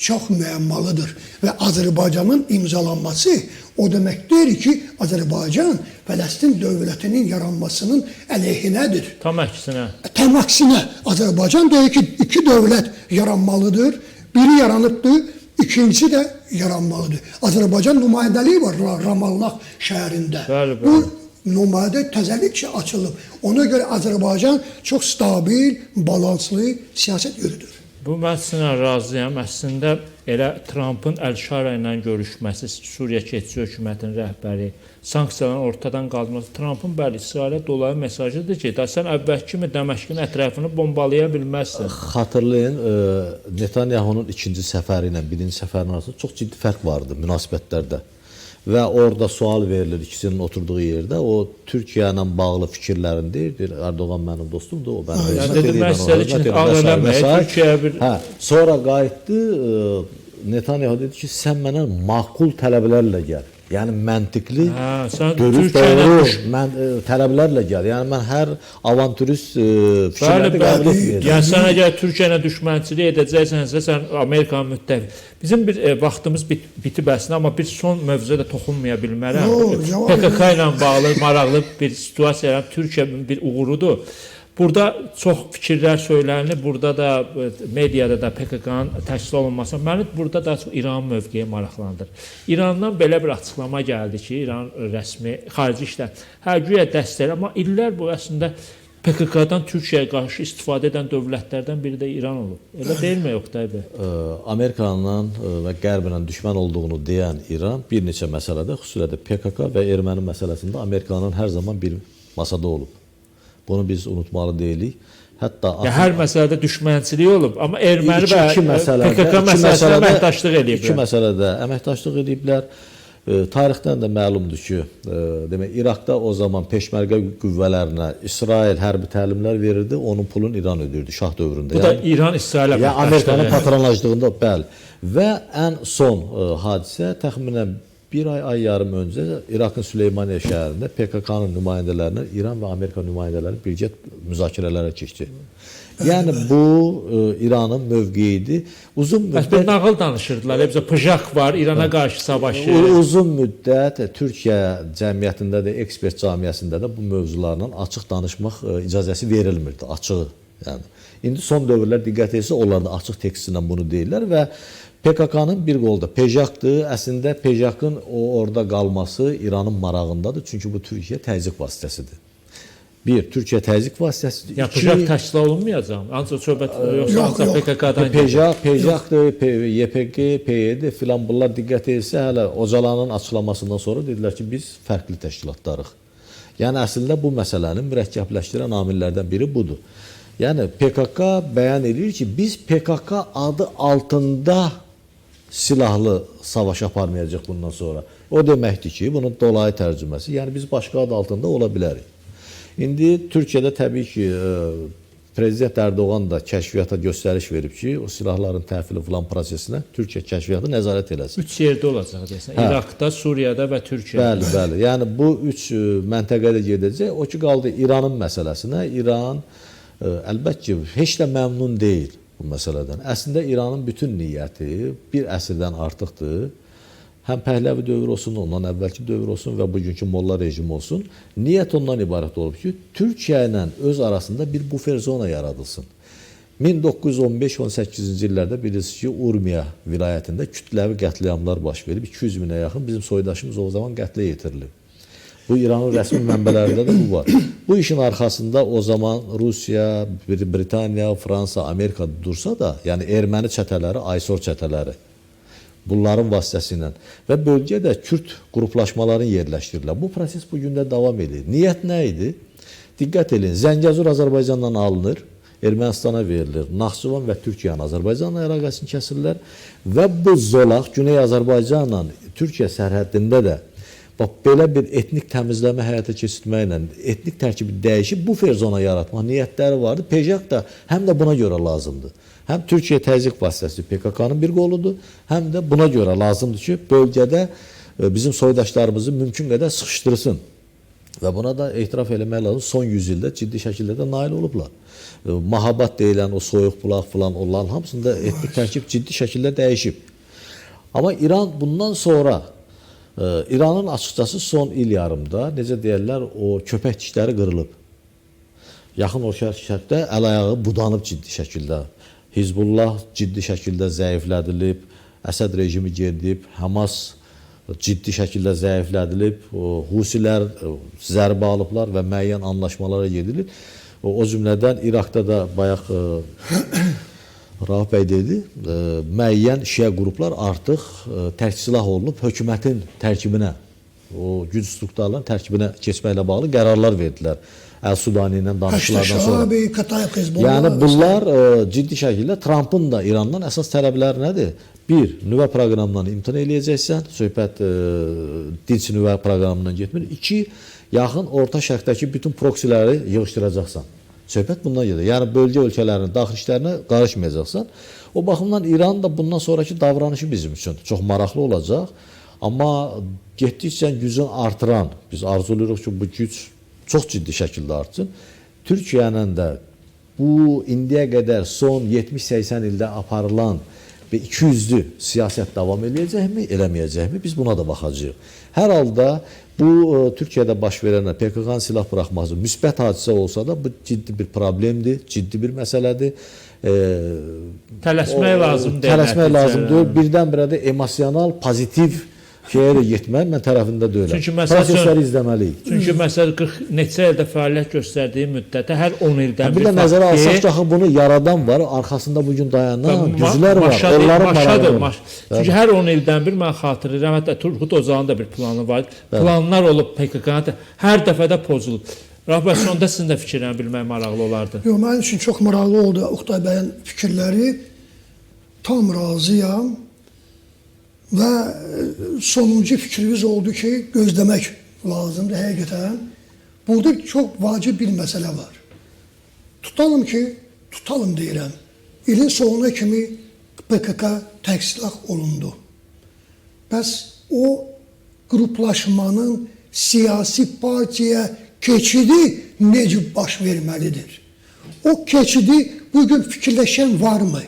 çox müəmmalıdır və Azərbaycanın imzalanması o demək deyir ki, Azərbaycan Fələstin dövlətinin yaranmasının əleyhinədir. Tam əksinə. Tam əksinə Azərbaycan deyir ki, iki dövlət yaranmalıdır. Biri yaranıbdır, ikincisi də yaranmalıdır. Azərbaycan nümayəndəliyi var Ramallah şəhərində. Bəli, bəli. Bu nümayəndə təzəlikcə açılıb. Ona görə Azərbaycan çox stabil, balanslı siyasət yürüdür. Bu mən sizinlə razıyam. Əslində elə Trumpın Əl-Şara ilə görüşməsi, Suriya keçici hökumətinin rəhbəri, sanksiyaların ortadan qaldırması Trumpın bəli İsrailə dolayı mesajıdır ki, sən əvvəlki kimi Dəməşqin ətrafını bombalaya bilməzsən. Xatırlayın, Netanyahunun ikinci səfəri ilə birinci səfərin arasında çox ciddi fərq vardı münasibətlərdə. Və orada sual verilir ikisinin oturduğu yerdə. O Türkiyə ilə bağlı fikirlərini deyir. Erdoğan mənim dostumdur. O mən sonra qayıtdı. Netanyahu dedi ki, sən mənə maqul tələblərlə gəl. Yəni məntiqli, dürüst, doğru tələblərlə gəl. Yəni mən hər avantürist fikirləri qəbul etməyəcəm. Yəni sən əgər Türkiyə ilə düşmənçilik edəcəksənsə, sən Amerikanın müttəfiq. Bizim bir vaxtımız bitib əslində, amma bir son mövzuya da toxunmaya bilmərəm. PKK ilə bağlı maraqlı bir situasiya, Türkiyə bir uğurudur. Burada çox fikirlər söylənilir. Burada da mediada da PKK-nın təşkil olunması. Məni burada da İran mövqeyi maraqlandır. İrandan belə bir açıqlama gəldi ki, İran rəsmi xarici işlər güya dəstəklər, amma illər bu əslində PKK-dan Türkiyəyə qarşı istifadə edən dövlətlərdən biri də İran olub. Elə deyilmi Oqtay bəy? Amerikanın və Qərblə düşmən olduğunu deyən İran bir neçə məsələdə, xüsusilə də PKK və erməni məsələsində Amerikanın hər zaman bir masada olub. Bunu biz unutmalı deyilik. Hətta hər məsələdə düşmənçilik olub, amma erməni və PKK məsələsində əməkdaşlıq ediblər. İki məsələdə əməkdaşlıq ediblər. Tarixdən də məlumdur ki, demək İraqda o zaman peşmərgə qüvvələrinə İsrail hərbi təlimlər verirdi, onun pulunu İran ödürdü şah dövründə. Bu da İran İsrail əməkdaşlığı. Amerikanın patronajlığında, bəli. Və ən son hadisə təxminən bir ay yarım öncə İraqın Süleymaniye şəhərində PKK-nın nümayəndələrini İran və Amerika nümayəndələri birgə müzakirələrə keçdi. Yəni bu İranın mövqeyidir. Uzun müddət bir nağıl danışırdılar. Hepsi pıjak var, İrana qarşı savaşı. Uzun müddət Türkiyə cəmiyyətində də, ekspert cəmiyyətində də bu mövzularla açıq danışmaq icazəsi verilmirdi, açığı. Yəni indi son dövrlər diqqət etsə onlar da açıq tekstlə bunu deyirlər və PKK-nın bir qolda Pejakdır. Əslində Pejakın orada qalması İranın marağındadır. Çünki bu Türkiyə təzyiq vasitəsidir. Bir, Türkiyə təzyiq vasitəsidir. Ya Pejak təşkil olunmayacaq. Ancaq söhbət yoxsa ancaq PKK-dan. Pejakdır, YPG, PYD filan bunlar diqqət etsə hələ Ocalanın açıqlamasından sonra dedilər ki, biz fərqli təşkilatlarıq. Yəni əslində bu məsələnin mürəkkəbləşdirən amillərdən biri budur. Yəni PKK bəyan edir ki, biz PKK adı altında silahlı savaş aparmayacaq bundan sonra. O deməkdir ki, bunun dolayı tərcüməsi, yəni biz başqa adı altında ola bilərik. İndi Türkiyədə təbii ki, Prezident Erdoğan da kəşfiyyata göstəriş verib ki, o silahların təhvili falan prosesinə Türkiyə kəşfiyyatı nəzarət eləsin. 3 yerdə olacaq desən. İraqda, Suriyada və Türkiyədə. Bəli, bəli. Yəni bu 3 məntəqədə gedəcək. O ki, qaldı İranın məsələsinə. İran əlbəttə ki, heç də məmnun deyil bu məsələdən. Əslində İranın bütün niyyəti bir əsrdən artıqdır. Həm Pəhləvi dövrü olsun, ondan əvvəlki dövr olsun və bugünkü molla rejimi olsun. Niyyət ondan ibarət olub ki, Türkiyə ilə öz arasında bir bufer zona yaradılsın. 1915-18-ci illərdə bilirsiniz ki, Urmiya vilayətində kütləvi qətliamlar baş verib. 200 minə yaxın bizim soydaşımız o zaman qətlə yetirilib. Bu İranın rəsmi mənbələrində də bu var. Bu işin arxasında o zaman Rusiya, Britaniya, Fransa, Amerika dursa da, yəni erməni çətələri, Aysor çətələri, bunların vasitəsilə və bölgədə Kürd qruplaşmalarını yerləşdirirlər. Bu proses bugün də davam edir. Niyyət nə idi? Diqqət edin, Zəngəzur Azərbaycandan alınır, Ermənistana verilir. Naxçıvan və Türkiyənin Azərbaycanla əlaqəsini kəsirlər və bu zolaq Güney Azərbaycanla Türkiyə sərhəddində də bax belə bir etnik təmizləmə həyata keçirməklə etnik tərkibi dəyişib bufer zona yaratmaq niyyətləri vardı. PJAK da həm də buna görə lazımdır. Həm Türkiyə təzyiq vasitəsi PKK-nın bir qoludur, həm də buna görə lazımdır ki, bölgədə bizim soydaşlarımızı mümkün qədər sıxışdırsın. Və buna da etiraf eləmək lazım, son 100 ildə ciddi şəkildə də nail olublar. Mahabat deyilən, o soyuq bulaq filan, onların hamısında etnik tərkib ciddi şəkildə dəyişib. Amma İran bundan sonra, İranın açıqcası son il yarımda, necə deyərlər, o köpək dişləri qırılıb. Yaxın Orta Şərqdə əl-ayağı budanıb ciddi şəkildə. Hizbullah ciddi şəkildə zəiflədilib, Əsəd rejimi gedib, Hamas ciddi şəkildə zəiflədilib, Husilər zərbə alıblar və müəyyən anlaşmalara gedilir. O cümlədən İraqda da bayaq Rauf bəy dedi, müəyyən şiə qruplar artıq tərksilah olunub hökumətin tərkibinə, o güc strukturlarının tərkibinə keçməklə bağlı qərarlar verdilər. Əl-Sudani ilə danışıqlardan sonra. Yəni bunlar ciddi şəkildə Trumpın da İrandan əsas tələbləri nədir? Bir, nüvə proqramından imtina eləyəcəksən, söhbət dinc nüvə proqramından getmir. İki, yaxın Orta Şərqdəki bütün proksiləri yığışdıracaqsan. Söhbət bundan gedir. Yəni bölgə ölkələrinin daxil işlərinə qarışmayacaqsan. O baxımdan İran da bundan sonraki davranışı bizim üçün çox maraqlı olacaq. Amma getdikcə gücünü artıran, biz arzulayırıq ki, bu güc çox ciddi şəkildə artsın. Türkiyənin də bu indiyə qədər son 70-80 ildə aparılan və 200'lü siyasət davam eləyəcəkmi, eləməyəcəkmi? Biz buna da baxacağıq. Hər halda bu Türkiyədə baş verən PKK-nın silah buraxması müsbət hadisə olsa da bu ciddi bir problemdir, ciddi bir məsələdir. Tələsmək lazımdır. Tələsmək lazımdır. Birdən-birə də emosional, pozitiv şeyə də getmək mən tərəfində deyiləm. Çünki prosesləri izləməliyik. Çünki məsəl 40 neçə ildə fəaliyyət göstərdiyi müddətdə hər 10 ildən bir də nəzərə alsaq ki, bunu yaradan var, arkasında bugün dayanan güclər var. Onların marağı. Çünki hər 10 ildən bir mən xatırlayıram, hətta Turgut Ocağın da bir planı var. Planlar olub PKK-nın hər dəfədə pozulub. Rauf bəy, sonda sizin də fikirlərini bilmək maraqlı olardı. Yox, mənim üçün çox maraqlı oldu Oqtay bəyin fikirləri. Tam razıyam. Və sonuncu fikrimiz oldu ki, gözləmək lazımdır həqiqətən. Burada çox vacib bir məsələ var. Tutalım deyirəm, ilin sonuna kimi PKK təqsilah olundu. Bəs o qruplaşmanın siyasi partiyaya keçidi necə baş verməlidir? O keçidi bugün fikirləşən varmı?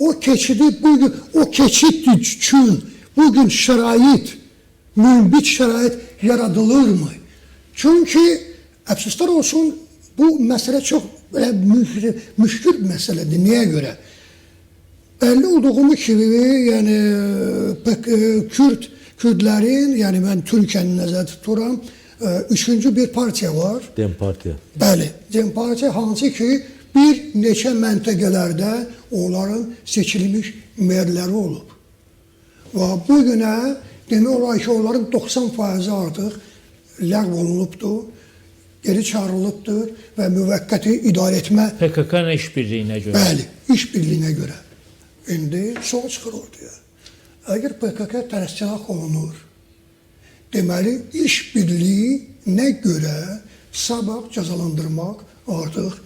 O keçid üçün bugün şərait, mümbit şərait yaradılırmı? Çünki əfsuslar olsun, bu məsələ çox müşkül məsələdir. Niyə görə? Bəlli olduğum kimi, yəni Kürdlərin, yəni mən Türkiyəni nəzərdə tuturam, üçüncü bir partiya var. Dem Partiya. Bəli, Dem Partiya, hansı ki bir neçə məntəqələrdə onların seçilmiş merləri olub. Və bugünə demək olar ki, onların 90% artıq ləğv olunubdur, geri çağrılıbdır və müvəqqəti idarə etmə PKK-nın işbirliyinə görə. Bəli, işbirliyinə görə. İndi soru çıxır ortaya. Əgər PKK tərəfkənah olunur, deməli işbirliyinə görə sabah cəzalandırmaq artıq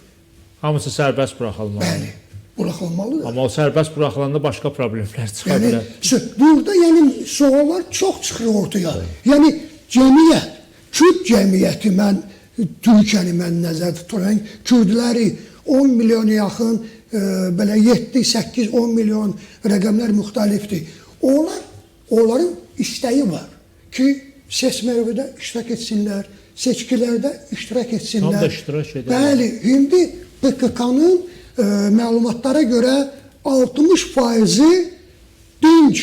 hamısı sərbəst buraxılmalı. Bəli, buraxılmalıdır. Amma o sərbəst buraxılanda başqa problemlər çıxa bilər. Burada yəni suallar çox çıxır ortaya. Yəni cəmiyyət, Kürd cəmiyyəti Türkiyəni mən nəzərdə tuturam. Kürdləri 10 milyona yaxın, belə 7, 8, 10 milyon rəqəmlər müxtəlifdir. Onların istəyi var ki, seçmələrdə iştirak etsinlər, seçkilərdə iştirak etsinlər. Tam da iştirak edir. Bəli, indi PKK-nın məlumatlara görə 60%-i dinc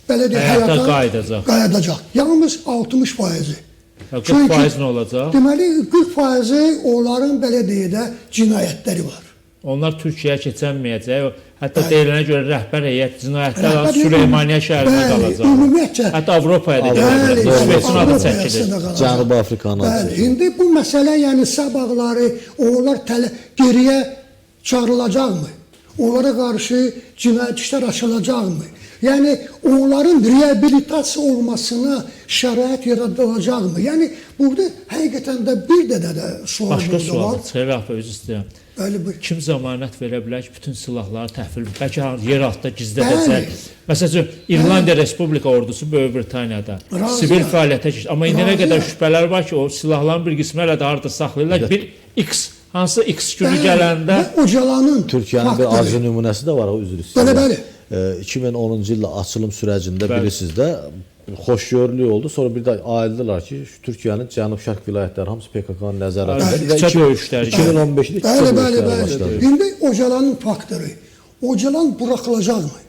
həyata qayıdacaq. Yalnız 60%-i. 40% nə olacaq? Deməli, 40%-i onların belə deyədə cinayətləri var. Onlar Türkiyəyə keçənməyəcək. Hətta deyilənə görə rəhbər heyət cinayətlər Süleymaniyə şəhərində qalacaq. Ümumiyyətcə. Hətta Avropaya da gedəcək. İsveçin adı çəkilir. Cənubi Afrikanın adı çəkilir. İndi bu məsələ, yəni sabahları onlar geriyə çağrılacaqmı? Onlara qarşı cinayət işlər açılacaqmı? Yəni onların reabilitasiya olmasına şərait yaradılacaqmı? Yəni burada həqiqətən də bir dənə də sual Başqa burada sual, var. Xeyr Rəfi, özü istəyirəm. Bəli, buyur. Kim zəmanət verə bilər ki, bütün silahları təhvil, bəlkə yer altında Bəli. gizlədəcək. Məsələn, İrlandiya Respublika ordusu Böyük Britaniyada Razıyam. sivil fəaliyyətə keçir. Amma indiyənə Razıyam. qədər şübhələr var ki, o silahların bir qismi hələ də harda saxlayırlar. Bir X, hansı X günü Bəli, gələndə və Ocalanın Türkiyənin bir faktları. arzu nümunəsi də var, o üzr Bəli, istəyirəm. bəli. 2010-cu ildə açılım sürəcində Bəli. bilirsiniz də xoşgörülük oldu. Sonra bir də ayıldılar ki, Türkiyənin cənub-şərq vilayətləri hamısı PKK-nın nəzarətində Bəli, və küçə döyüşləri. 2015-də küçə Bəli, bəli, döyüşləri başladı. bəli. İndi Ocalanın faktörü. Ocalan buraxılacaqmı?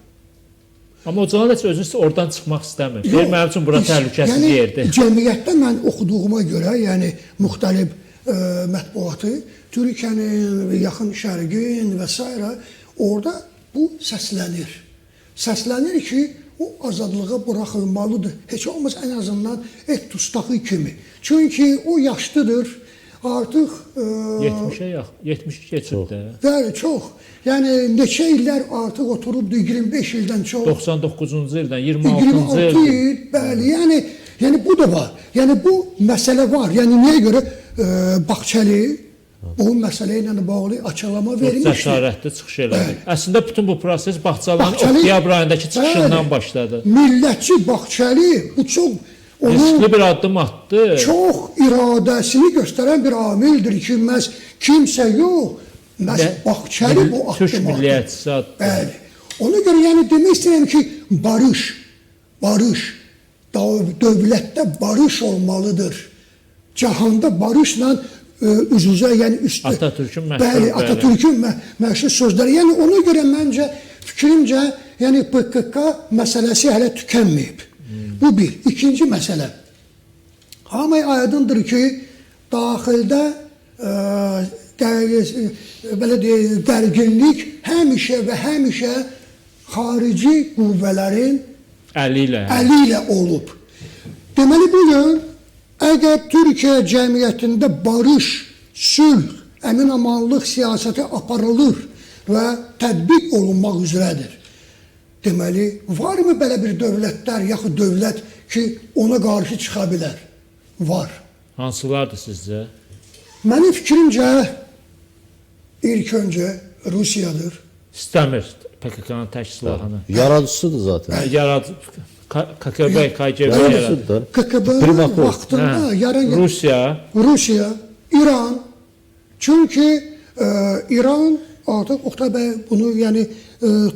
amma Ocalan heç özü oradan çıxmaq istəmir. Deyir, mənim üçün bura təhlükəsiz yerdir. Cəmiyyətdə mən oxuduğuma görə, yəni müxtəlif mətbuatı, Türkiyənin, Yaxın Şərqin və s. orada bu səslənir. Səslənir ki, o azadlığa buraxılmalıdır. Heç olmaz ən azından et tustağı kimi. Çünki o yaşlıdır. Artıq 70-ə yaxın, 70 keçib də. bəli, çox. Yəni neçə illər artıq oturubdu, 25 ildən çox. 99-cu ildən 26-cı 26 il. il, bəli. Yəni bu da var. Yəni bu məsələ var. Yəni niyə görə Bağçəli bu məsələ ilə bağlı açıqlama vermişdi. Cəsarətli çıxış elədi. Əslində bütün bu proses Bağçalanın Bağçalı- oktyabr ayındakı çıxışından Bəli. başladı. Millətçi Bağçəli bu çox onun Riskli bir addım atdı. çox iradəsini göstərən bir amildir ki, məhz kimsə yox, məhz Bağçəli bu Türk addım atdı. milliyyətçisi addı. Bəli. Ona görə yəni demək istəyirəm ki, barış, dövlətdə barış olmalıdır. Cahanda barışla üz-üzə, yəni üstü. Atatürkün məşhur, Bəli, bəli. Atatürkün məşhur sözləri. Yəni ona görə məncə, fikrimcə, yəni PKK məsələsi hələ tükənməyib. Bu bir. İkinci məsələ. Hamı aydındır ki, daxildə belə deyək, gərginlik həmişə və həmişə xarici qüvvələrin Əli ilə. əli ilə olub. Deməli bugün əgər Türkiyə cəmiyyətində barış, sülh, əmin-amanlıq siyasəti aparılır və tətbiq olunmaq üzrədir. Deməli, varmı belə bir dövlətlər, yaxud dövlət ki, ona qarşı çıxa bilər? Var. Hansılardır sizcə? Mənim fikrimcə, ilk öncə Rusiyadır. İstəmir PKK-nın tək silahını. Yaradıcısıdır zaten. Yaradıb KGB, KGB yaradıb. Yaradıcısıdır. KGB-nin Primakov. vaxtında Rusiya, İran. Çünki İran artıq Oktay bəy bunu yəni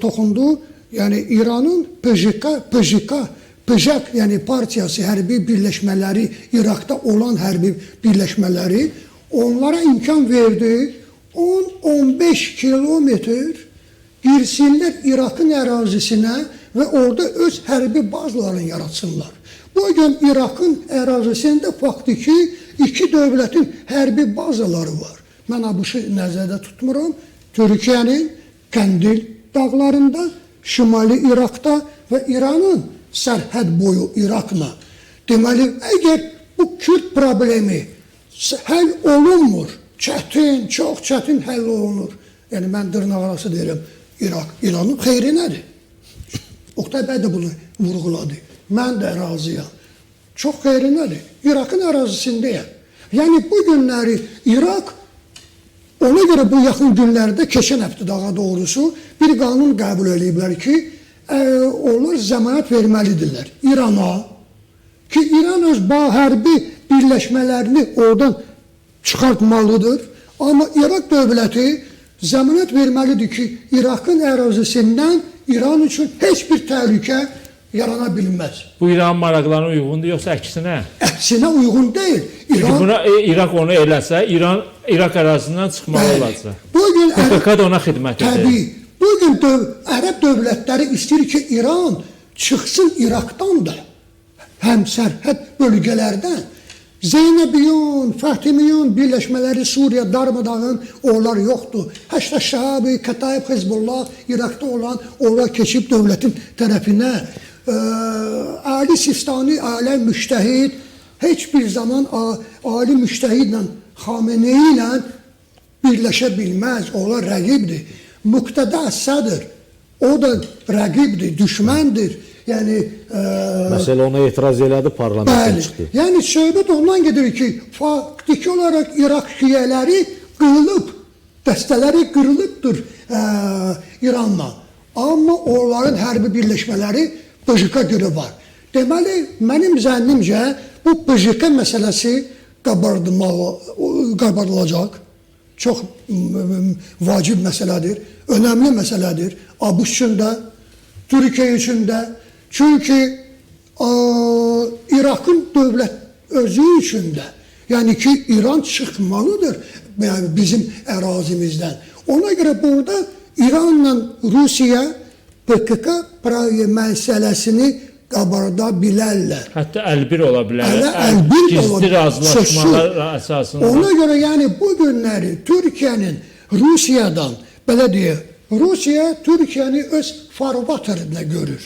toxundu. Yəni İranın PJK yəni partiyası hərbi birləşmələri, İraqda olan hərbi birləşmələri onlara imkan verdi 10-15 kilometr girsinlər İraqın ərazisinə və orada öz hərbi bazalarını yaratsınlar. Bugün İraqın ərazisində faktiki iki dövlətin hərbi bazaları var. Mən ABŞ nəzərdə tutmuram. Türkiyənin Kəndil dağlarında, Şimali İraqda və İranın sərhəd boyu İraqla. Deməli, əgər bu Kürd problemi həll olunmur, çətin, çox çətin həll olunur. Yəni, mən dırnaqarası deyirəm, İranın xeyri nədir? Oktay bəy də bunu vurğuladı. Mən də razıyam. Çox xeyri nədir? İraqın ərazisindəyəm. Yəni, bu günləri İraq, ona görə bu yaxın günlərdə, keçən həftə daha doğrusu, bir qanun qəbul ediblər ki, onlar zəmanət verməlidirlər İrana ki, İran öz hərbi birləşmələrini oradan çıxartmalıdır. Amma İraq dövləti zəmanət verməlidir ki, İraqın ərazisindən İran üçün heç bir təhlükə yarana bilməz. bu İran maraqlarına uyğundur, yoxsa əksinə? Əksinə uyğun deyil. Çünki buna İraq onu eləsə, İraq ərazisindən çıxmalı olacaq. Bugün PKK da ona xidmət edir. təbii. Bugün ərəb dövlətləri istəyir ki, İran çıxsın İraqdan da, həm sərhəd bölgələrdən. Zeynəbiyon, Fətimiyon birləşmələri Suriya darmadağın onlar yoxdur. Həşdə Şəhabi, Kətayib, Hizbullah İraqda olan onlar keçib dövlətin tərəfinə. Ali Sistani, alə müştəhid heç bir zaman ali müştəhidlə, Xameneyi ilə birləşə bilməz, onlar rəqibdir. Müqtədə Əsədir, O da rəqibdir, düşməndir. Yəni Məsələ ona etiraz elədi, parlamentdən bəli. çıxdı. Yəni söhbət ondan gedir ki, faktiki olaraq İraq şiələri qırılıb, dəstələri qırılıbdır İranla. Amma onların hərbi birləşmələri BJK görə var. Deməli, mənim zənnimcə bu BJK məsələsi qabardılacaq. Çox vacib məsələdir, önəmli məsələdir. ABŞ üçün də, Türkiyə üçün də. Çünki İraqın dövlət özü üçün də. Yəni ki, İran çıxmalıdır bizim ərazimizdən. Ona görə burada İranla Rusiya PKK məsələsini qabarda bilərlər. Hətta əlbir ola bilər. Gizli razılaşmalar əsasında. Ona görə yəni bu günləri Türkiyənin Rusiyadan, belə deyək, Rusiya Türkiyəni öz farvaterində görür,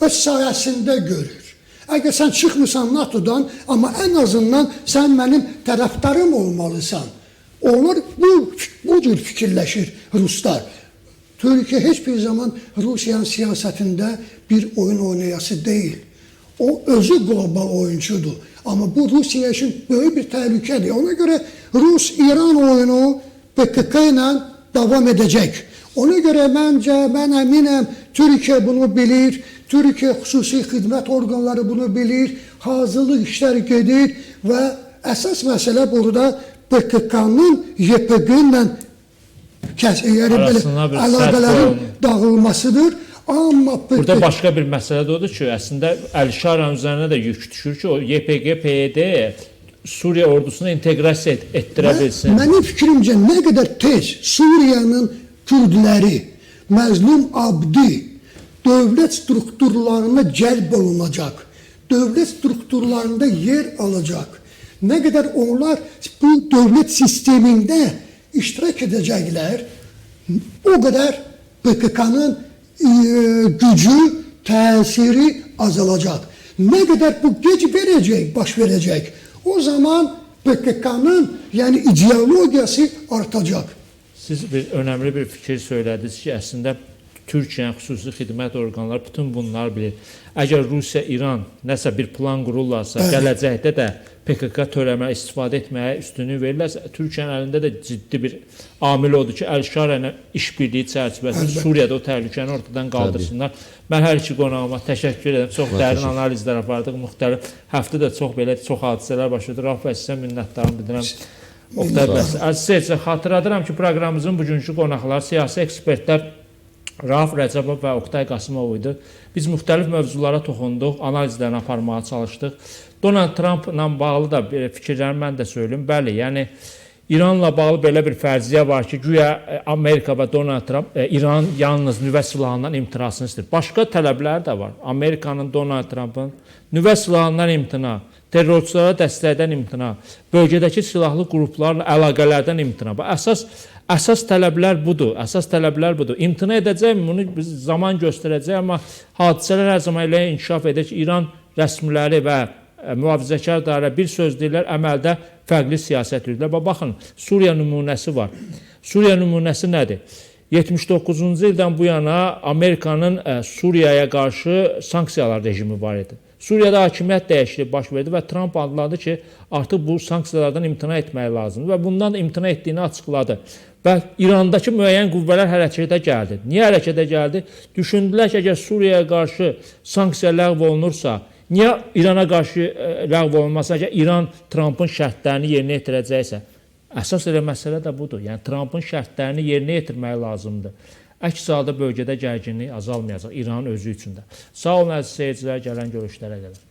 öz sayəsində görür. Əgər sən çıxmırsan NATO-dan, amma ən azından sən mənim tərəfdarım olmalısan. Onlar bu cür fikirləşir Ruslar. Türkiyə heç bir zaman Rusiyanın siyasətində bir oyun oynayası deyil. O özü qlobal oyunçudur. Amma bu Rusiya üçün böyük bir təhlükədir. Ona görə Rus-İran oyunu PKK ilə davam edəcək. Ona görə mən əminəm, Türkiyə bunu bilir, Türkiyə xüsusi xidmət orqanları bunu bilir, hazırlıq işlər gedir və əsas məsələ burada PKK-nın YPG ilə əlaqələrin dağılmasıdır. Amma burada başqa bir məsələ də odur ki, əslində Əl-Şaran üzərinə də yük düşür ki, o YPG, PYD Suriya ordusunu inteqrasiya etdirə bilsin. Mənim fikrimcə nə qədər tez Suriyanın kürdləri, məzlum abdi dövlət strukturlarına cəlb olunacaq, dövlət strukturlarında yer alacaq. Nə qədər onlar bu dövlət sistemində iştirak edəcəklər, o qədər PKK-nın gücü, təsiri azalacaq. Nə qədər bu gec verəcək, baş verəcək, o zaman PKK-nın yəni ideologiyası artacaq. Siz önəmli bir fikir söylədiniz ki, əslində Türkiyənin xüsusi xidmət orqanları bütün bunları bilir. Əgər Rusiya, İran nəsə bir plan qururlarsa, gələcəkdə də PKK törəmə istifadə etməyə üstünlük verirlərsə, Türkiyənin əlində də ciddi bir amil odur ki, Əl-Şara ilə işbirliyi çərçivəsində Suriyada o təhlükəni ortadan qaldırsınlar. Mən hər iki qonağıma təşəkkür edirəm. Çox dərin analizlər apardıq. Müxtəlif həftədə çox hadisələr baş verir. Rauf bəy, sizə minnətdarım bildirəm. Oqtay bəy, əziz seyircilər, xatırladıram ki, proqramımızın bugünkü qonaqları siyasi ekspertlər Rauf Rəcəbov və Oqtay Qasımov idi. Biz müxtəlif mövzulara toxunduq, analizlərini aparmağa çalışdıq. Donald Trumpla bağlı da fikirlərimi mən də söyləyim. Bəli, yəni İranla bağlı belə bir fərziyyə var ki, güya Amerika və Donald Trump İran yalnız nüvə silahından imtinasını istəyir. Başqa tələblər də var. Amerikanın, Donald Trumpın nüvə silahından imtina, terrorçulara dəstəkdən imtina, bölgədəki silahlı qruplarla əlaqələrdən imtina. Əsas tələblər budur. İmtina edəcəkmi? Bunu biz zaman göstərəcək, amma hadisələr hər zaman elə inkişaf edir ki, İran rəsmiləri və mühafizəkar dairə bir söz deyirlər, əməldə fərqli siyasət yürüdürlər. Baxın, Suriya nümunəsi var. Suriya nümunəsi nədir? 79-cu ildən bu yana Amerikanın Suriyaya qarşı sanksiyalar rejimi var idi. Suriyada hakimiyyət dəyişikliyi baş verdi və Trump adladı ki, artıq bu sanksiyalardan imtina etmək lazımdır və bundan da imtina etdiyini açıqladı. Və İrandakı müəyyən qüvvələr hərəkətə gəldi. Niyə hərəkətə gəldi? Düşündülər ki, əgər Suriyaya qarşı sanksiya ləğv olunursa, niyə İrana qarşı ləğv olunmasa, əgər İran Trumpın şərtlərini yerinə yetirəcəksə? Əsas elə məsələ də budur. Yəni, Trumpın şərtlərini yerinə yetirmək lazımdır. Əks halda bölgədə gərginlik azalmayacaq İranın özü üçün də. Sağ olun əziz seyircilər, gələn görüşlərə qədər.